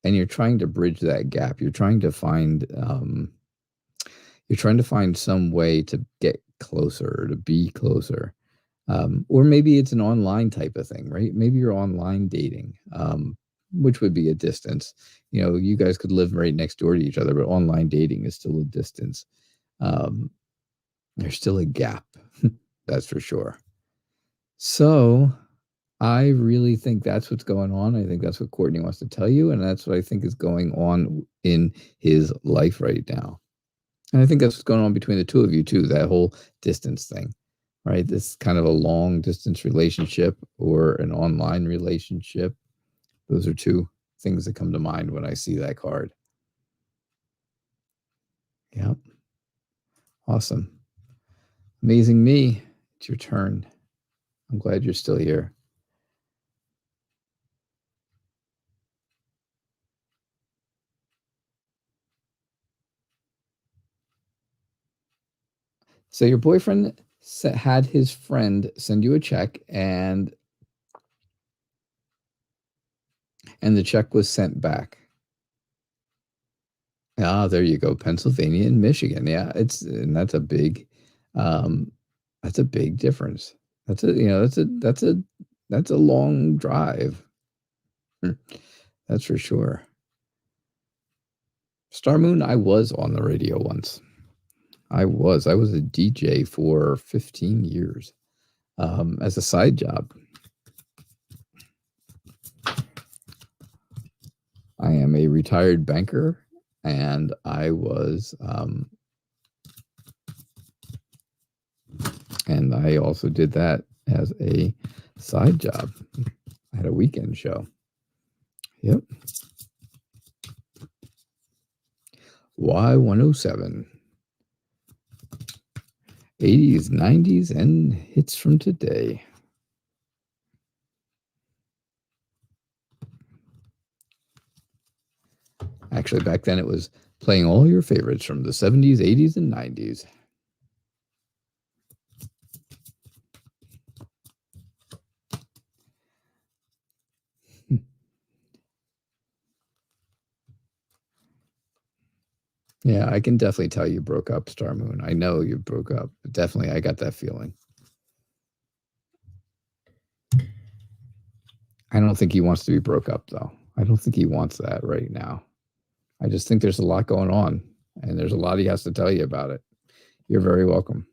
and you're trying to bridge that gap. You're trying to find some way to get closer, or to be closer. Or maybe it's an online type of thing, right? Maybe you're online dating, which would be a distance. You guys could live right next door to each other, but online dating is still a distance. There's still a gap, that's for sure. So I really think that's what's going on. I think that's what Courtney wants to tell you, and that's what I think is going on in his life right now. And I think that's what's going on between the two of you too, that whole distance thing. right? This kind of a long distance relationship or an online relationship. Those are two things that come to mind when I see that card. Yep. Awesome. Amazing me. It's your turn. I'm glad you're still here. So your boyfriend had his friend send you a check, and the check was sent back. Ah, there you go. Pennsylvania and Michigan. Yeah, that's a big difference. That's a long drive. That's for sure. Star Moon, I was on the radio once. I was a DJ for 15 years as a side job. I am a retired banker, and I was, and I also did that as a side job. I had a weekend show. Yep. Y107. 80s, 90s, and hits from today. Actually, back then it was playing all your favorites from the 70s, 80s, and 90s. Yeah, I can definitely tell you broke up, Star Moon. I know you broke up. But definitely, I got that feeling. I don't think he wants to be broke up, though. I don't think he wants that right now. I just think there's a lot going on, and there's a lot he has to tell you about it. You're very welcome.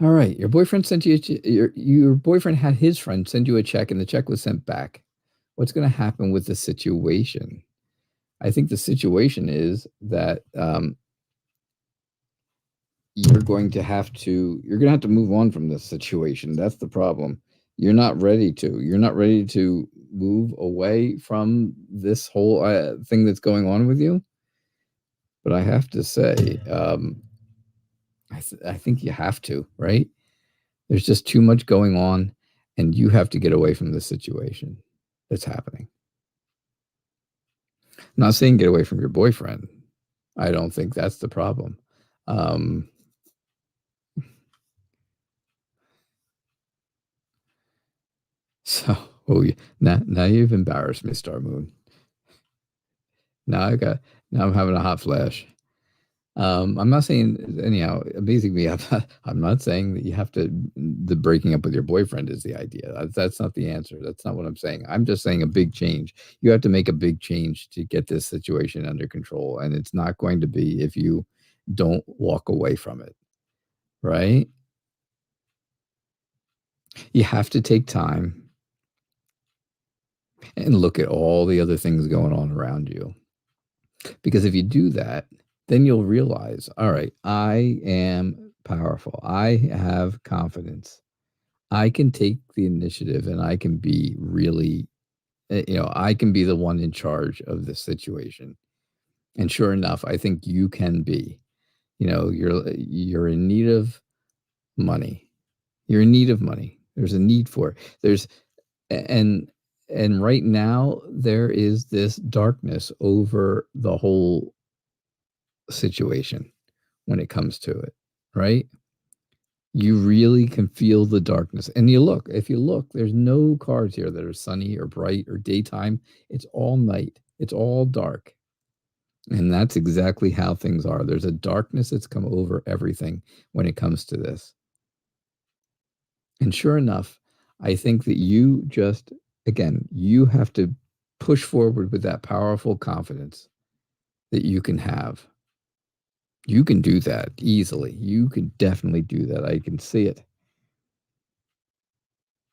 All right, your boyfriend sent you your boyfriend had his friend send you a check, and the check was sent back. What's going to happen with the situation? I think the situation is that you're going to have to move on from this situation. That's the problem. You're not ready to. You're not ready to move away from this whole thing that's going on with you. But I have to say, I think you have to, right? There's just too much going on, and you have to get away from the situation that's happening. I'm not saying get away from your boyfriend. I don't think that's the problem. So, now you've embarrassed me, Star Moon. Now I'm having a hot flash. I'm not saying anyhow. Amazingly, I'm not saying that you have to. The breaking up with your boyfriend is the idea. That's not the answer. That's not what I'm saying. I'm just saying a big change. You have to make a big change to get this situation under control, and it's not going to be if you don't walk away from it, right? You have to take time and look at all the other things going on around you. Because if you do that, then you'll realize, all right, I am powerful. I have confidence. I can take the initiative, and I can be really, I can be the one in charge of this situation. And sure enough, I think you can be. You're in need of money. You're in need of money. There's a need for it. And right now there is this darkness over the whole situation when it comes to it, right? You really can feel the darkness. And if you look, there's no cards here that are sunny or bright or daytime. It's all night. It's all dark. And that's exactly how things are. There's a darkness that's come over everything when it comes to this. And sure enough, I think that you have to push forward with that powerful confidence that you can have. You can do that easily. You can definitely do that. I can see it.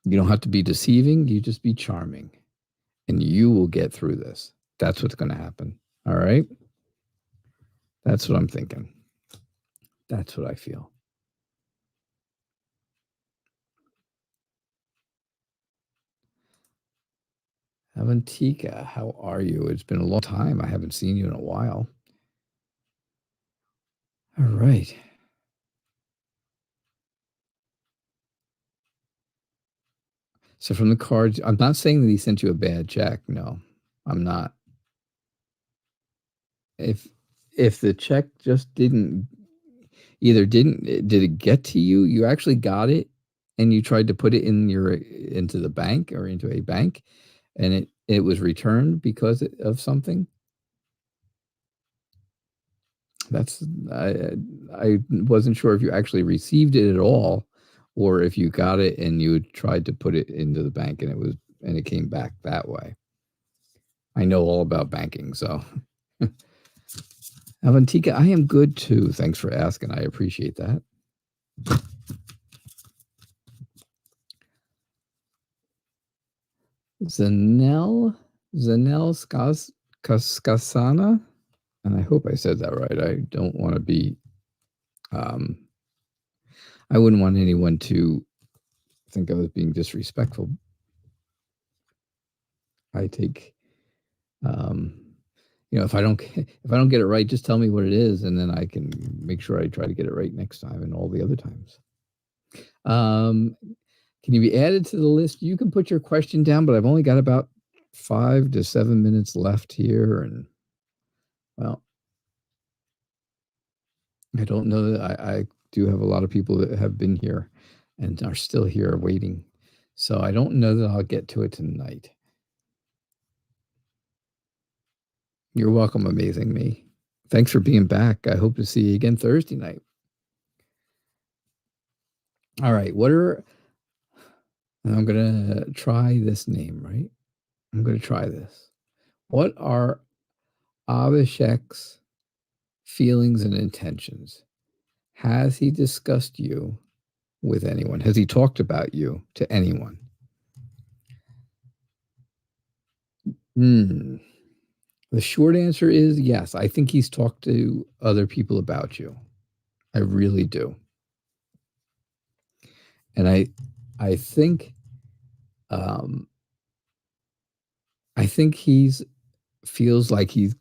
You don't have to be deceiving. You just be charming, and you will get through this. That's what's going to happen. All right. That's what I'm thinking. That's what I feel. Avantika, how are you? It's been a long time. I haven't seen you in a while. All right. So from the cards, I'm not saying that he sent you a bad check. No, I'm not. If the check just did it get to you? You actually got it and you tried to put it into the bank or into a bank and it was returned because of something? That's I wasn't sure if you actually received it at all or if you got it and you tried to put it into the bank and it came back that way. I know all about banking, so Avantika, I am good too. Thanks for asking. I appreciate that. Zanel Skasana, and I hope I said that right. I don't want to be, I wouldn't want anyone to think I was being disrespectful. I take, if I don't get it right, just tell me what it is, and then I can make sure I try to get it right next time and all the other times. Can you be added to the list? You can put your question down, but I've only got about 5 to 7 minutes left here, and well, I don't know that I do have a lot of people that have been here and are still here waiting. So I don't know that I'll get to it tonight. You're welcome, Amazing Me. Thanks for being back. I hope to see you again Thursday night. All right. I'm going to try this name, right? I'm going to try this. What are Abhishek's feelings and intentions? Has he discussed you with anyone? Has he talked about you to anyone? The short answer is yes. I think he's talked to other people about you. I really do. And I think he's feels like he's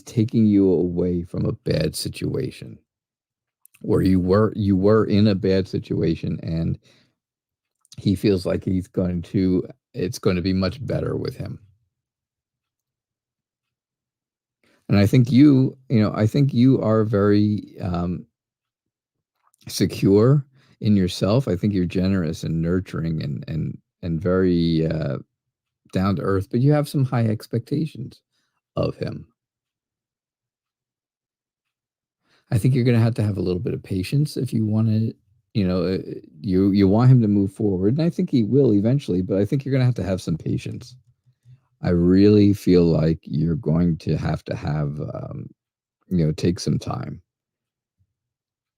taking you away from a bad situation where you were in a bad situation, and he feels like it's going to be much better with him. And I think you are very secure in yourself. I think you're generous and nurturing and very down to earth, but you have some high expectations of him. I think you're going to have a little bit of patience if you want to, you want him to move forward, and I think he will eventually, but I think you're going to have some patience. I really feel like you're going to have take some time.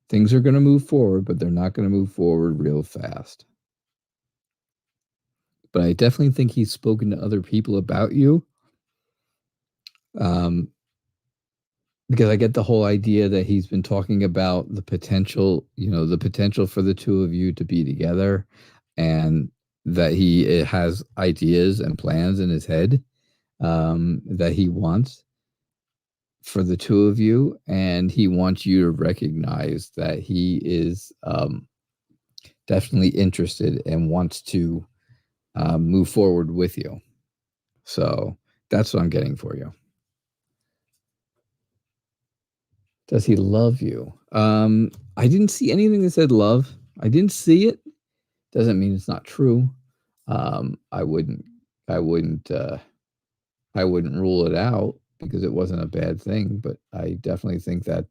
Things are going to move forward, but they're not going to move forward real fast. But I definitely think he's spoken to other people about you. Because I get the whole idea that he's been talking about the potential for the two of you to be together, and that he has ideas and plans in his head that he wants for the two of you, and he wants you to recognize that he is definitely interested and wants to move forward with you. So that's what I'm getting for you. Does he love you? I didn't see anything that said love. I didn't see it. Doesn't mean it's not true. I wouldn't rule it out because it wasn't a bad thing, but I definitely think that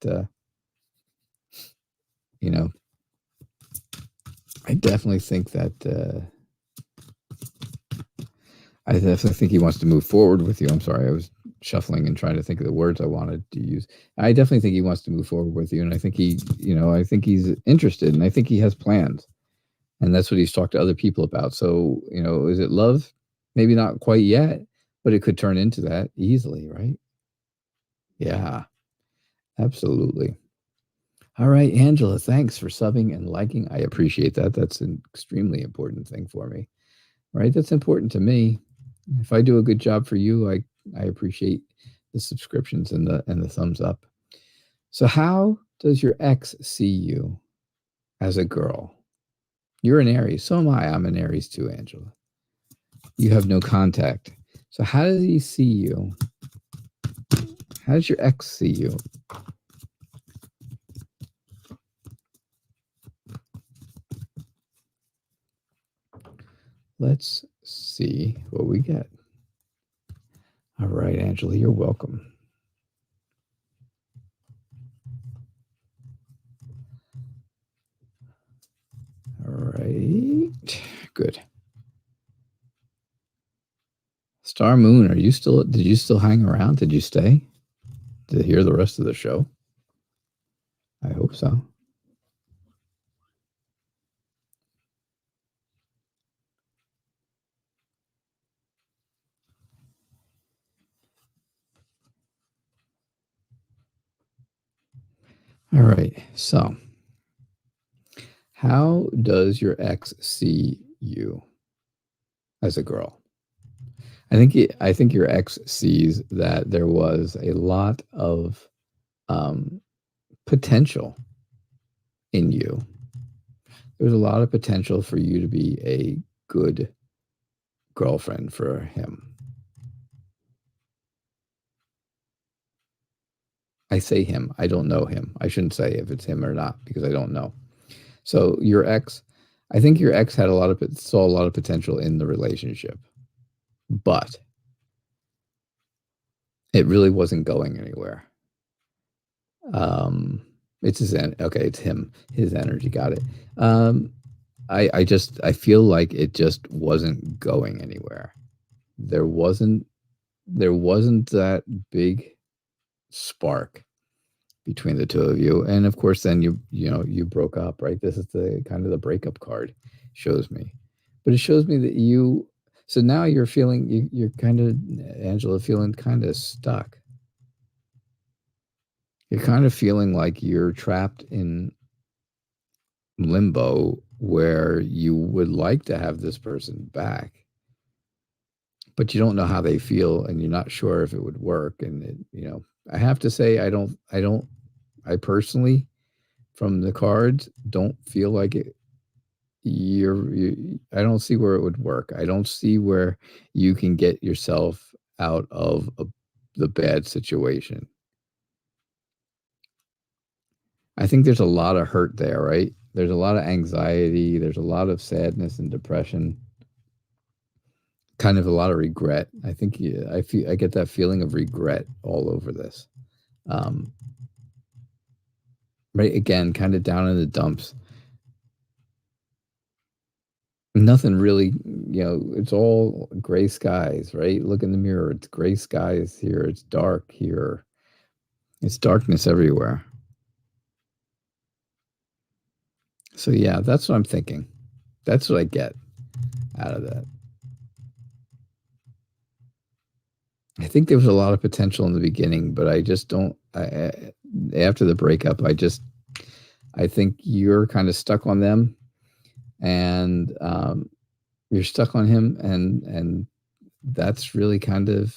I definitely think he wants to move forward with you. I'm sorry, I was shuffling and trying to think of the words I wanted to use. I definitely think he wants to move forward with you, and I think I think he's interested, and I think he has plans, and that's what he's talked to other people about. So, is it love? Maybe not quite yet, but it could turn into that easily, right? Yeah. Absolutely. All right, Angela, thanks for subbing and liking. I appreciate that. That's an extremely important thing for me, right? That's important to me. If I do a good job for you, I appreciate the subscriptions and the thumbs up. So how does your ex see you as a girl? You're an Aries. So am I. I'm an Aries too, Angela. You have no contact. So how does he see you? How does your ex see you? Let's see what we get. All right, Angela, you're welcome. All right, good. Star Moon, did you still hang around? Did you stay to hear the rest of the show? I hope so. All right, so how does your ex see you as a girl? I think your ex sees that there was a lot of potential in you. There's a lot of potential for you to be a good girlfriend for him. I say him. I don't know him. I shouldn't say if it's him or not because I don't know. So your ex, I think your ex saw a lot of potential in the relationship, but it really wasn't going anywhere. It's his okay. It's him. His energy. Got it. I feel like it just wasn't going anywhere. There wasn't that big spark between the two of you, and of course then you broke up, right? This is the kind of the breakup card shows me, but it shows me that so now you're feeling you're kind of, Angela, feeling kind of stuck. You're kind of feeling like you're trapped in limbo where you would like to have this person back, but you don't know how they feel and you're not sure if it would work. And I have to say, I personally, from the cards, don't feel like it. I don't see where it would work. I don't see where you can get yourself out of the bad situation. I think there's a lot of hurt there, right? There's a lot of anxiety. There's a lot of sadness and depression. Kind of a lot of regret. I think I get that feeling of regret all over this. Right, again, kind of down in the dumps. Nothing really, it's all gray skies, right? Look in the mirror. It's gray skies here. It's dark here. It's darkness everywhere. So yeah, that's what I'm thinking. That's what I get out of that. I think there was a lot of potential in the beginning, but I just don't. After the breakup, I think you're kind of stuck on them, and you're stuck on him, and that's really kind of,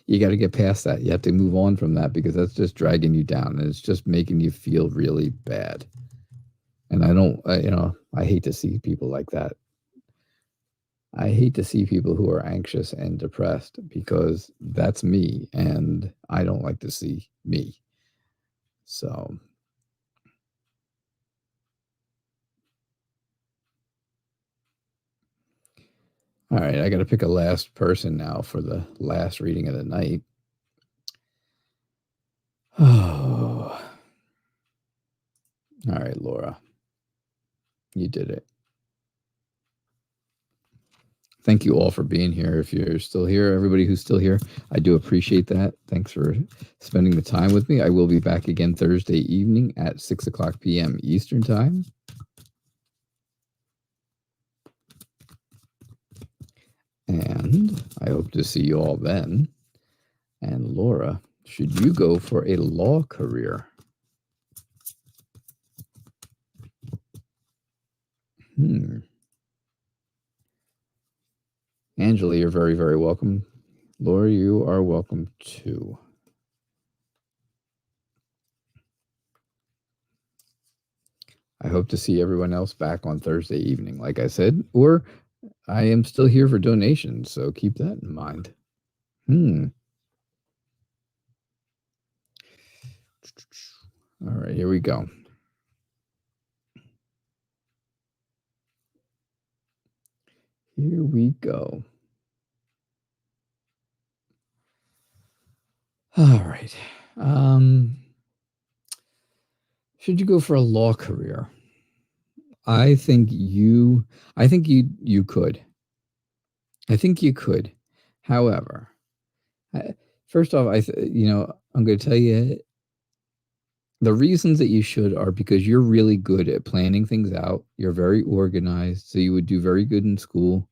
you got to get past that. You have to move on from that because that's just dragging you down and it's just making you feel really bad. And I don't, I hate to see people like that. I hate to see people who are anxious and depressed because that's me and I don't like to see me. So, all right, I got to pick a last person now for the last reading of the night. Oh, all right, Laura, you did it. Thank you all for being here. If you're still here, everybody who's still here, I do appreciate that. Thanks for spending the time with me. I will be back again Thursday evening at 6:00 p.m. Eastern Time. And I hope to see you all then. And Laura, Should you go for a law career? Angela, you're very, very welcome. Laura, you are welcome too. I hope to see everyone else back on Thursday evening, like I said, or I am still here for donations, so keep that in mind. All right, here we go. Here we go. All right. Should you go for a law career? I think you could. I think you could. However, first off, I'm going to tell you the reasons that you should are because you're really good at planning things out. You're very organized, so you would do very good in school.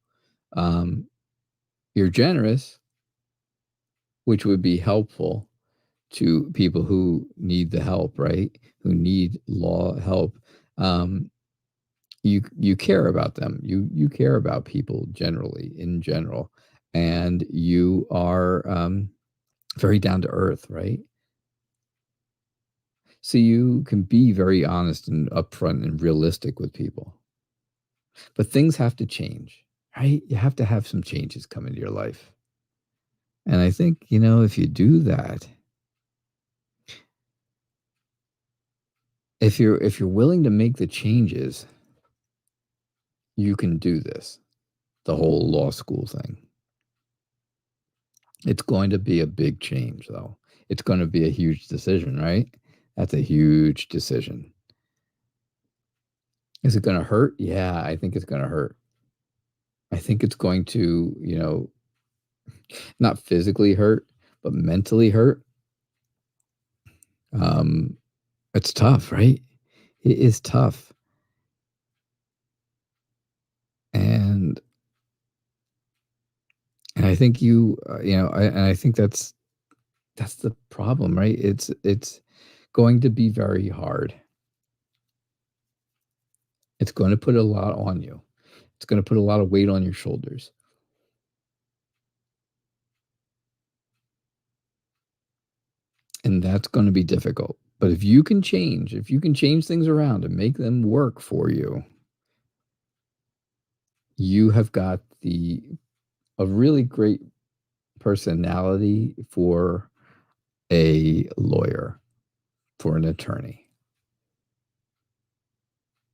You're generous, which would be helpful to people who need the help, right? Who need law help. You care about them. You care about people generally, in general, and you are very down to earth, right? So you can be very honest and upfront and realistic with people. But things have to change, right? You have to have some changes come into your life. And I think, if you do that, if you're willing to make the changes, you can do this, the whole law school thing. It's going to be a big change, though. It's going to be a huge decision, right? That's a huge decision. Is it going to hurt? Yeah, I think it's going to hurt. I think it's going to, not physically hurt, but mentally hurt. It's tough, right? It is tough. And I think I think that's the problem, right? It's going to be very hard. It's going to put a lot on you. It's going to put a lot of weight on your shoulders. And that's going to be difficult. But if you can change things around and make them work for you, you have got a really great personality for a lawyer, for an attorney.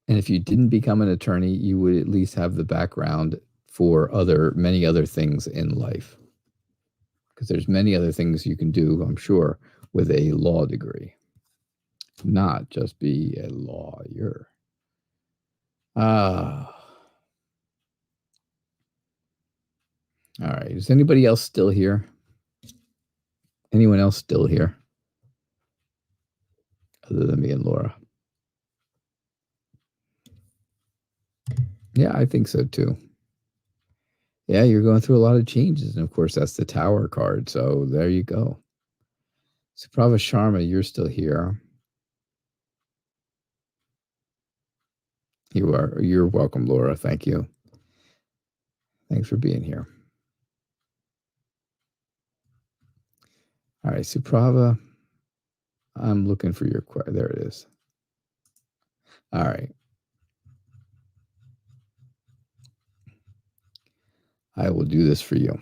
And if you didn't become an attorney, you would at least have the background for many other things in life. Because there's many other things you can do, I'm sure, with a law degree. Not just be a lawyer. All right. Is anybody else still here? Anyone else still here? Other than me and Laura. Yeah, I think so too. Yeah, you're going through a lot of changes. And of course, that's the Tower card. So there you go. Suprava Sharma, you're still here. You are. You're welcome, Laura. Thank you. Thanks for being here. All right, Suprava, I'm looking for your question. There it is. All right. I will do this for you.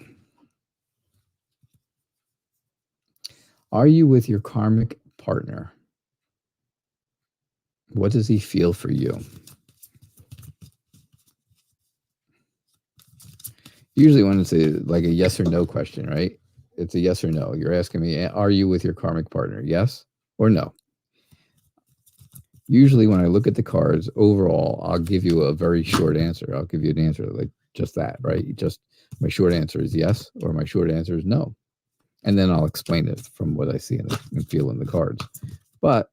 Are you with your karmic partner? What does he feel for you? Usually when it's like a yes or no question, right? It's a yes or no. You're asking me, are you with your karmic partner? Yes or no? Usually when I look at the cards overall, I'll give you a very short answer. I'll give you an answer like just that, right? Just my short answer is yes, or my short answer is no. And then I'll explain it from what I see and feel in the cards. But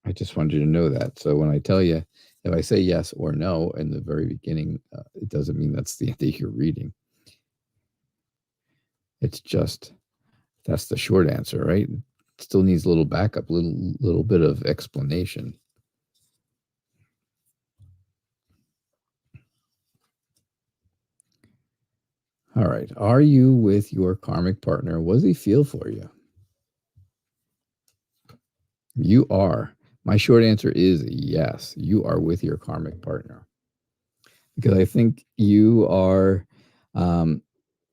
I just wanted you to know that. So when I tell you, if I say yes or no in the very beginning, it doesn't mean that's the end of your reading. It's just That's the short answer, right? Still needs a little backup, little bit of explanation. All right. Are you with your karmic partner? What does he feel for you? You are. My short answer is yes. You are with your karmic partner. Because I think you are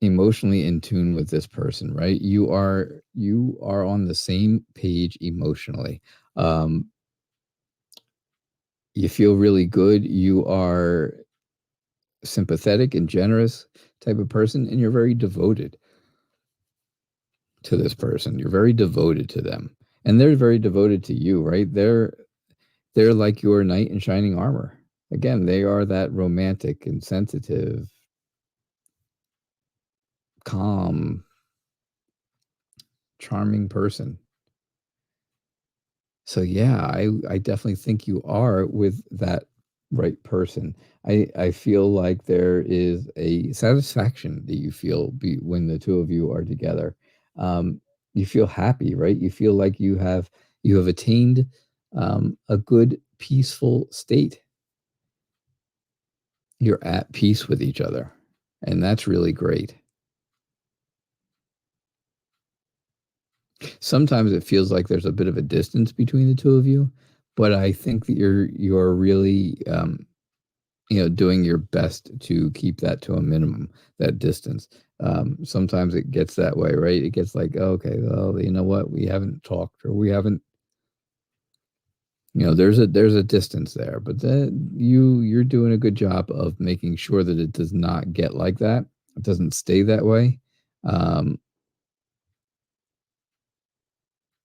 emotionally in tune with this person, right? You are on the same page emotionally. You feel really good. You are sympathetic and generous type of person, and you're very devoted to this person. You're very devoted to them, and they're very devoted to you, right? They're like your knight in shining armor. Again, they are that romantic and sensitive, calm, charming person. So yeah, I definitely think you are with that right person. I feel like there is a satisfaction that you feel when the two of you are together. You feel happy, right? You feel like you have attained a good peaceful state. You're at peace with each other, and that's really great. Sometimes it feels like there's a bit of a distance between the two of you, but I think that you're really doing your best to keep that to a minimum, that distance. Sometimes it gets that way, right? It gets like, oh, okay, well, you know what? We haven't talked, or we haven't, there's a distance there, but then you're doing a good job of making sure that it does not get like that. It doesn't stay that way. Um,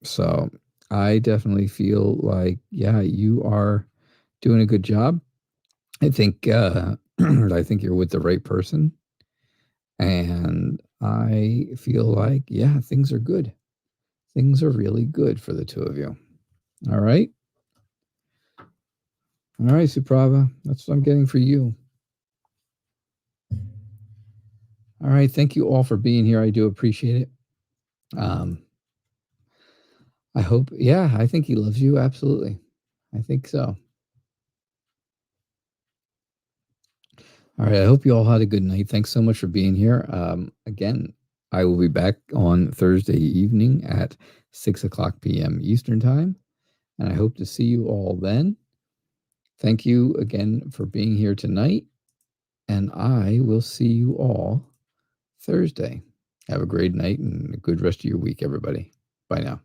so I definitely feel like, yeah, you are doing a good job. I think I think you're with the right person. And I feel like, yeah, things are good. Things are really good for the two of you. All right. All right, Suprava. That's what I'm getting for you. All right. Thank you all for being here. I do appreciate it. I hope, yeah, I think he loves you. Absolutely. I think so. All right. I hope you all had a good night. Thanks so much for being here. Again, I will be back on Thursday evening at 6:00 p.m. Eastern Time. And I hope to see you all then. Thank you again for being here tonight. And I will see you all Thursday. Have a great night and a good rest of your week, everybody. Bye now.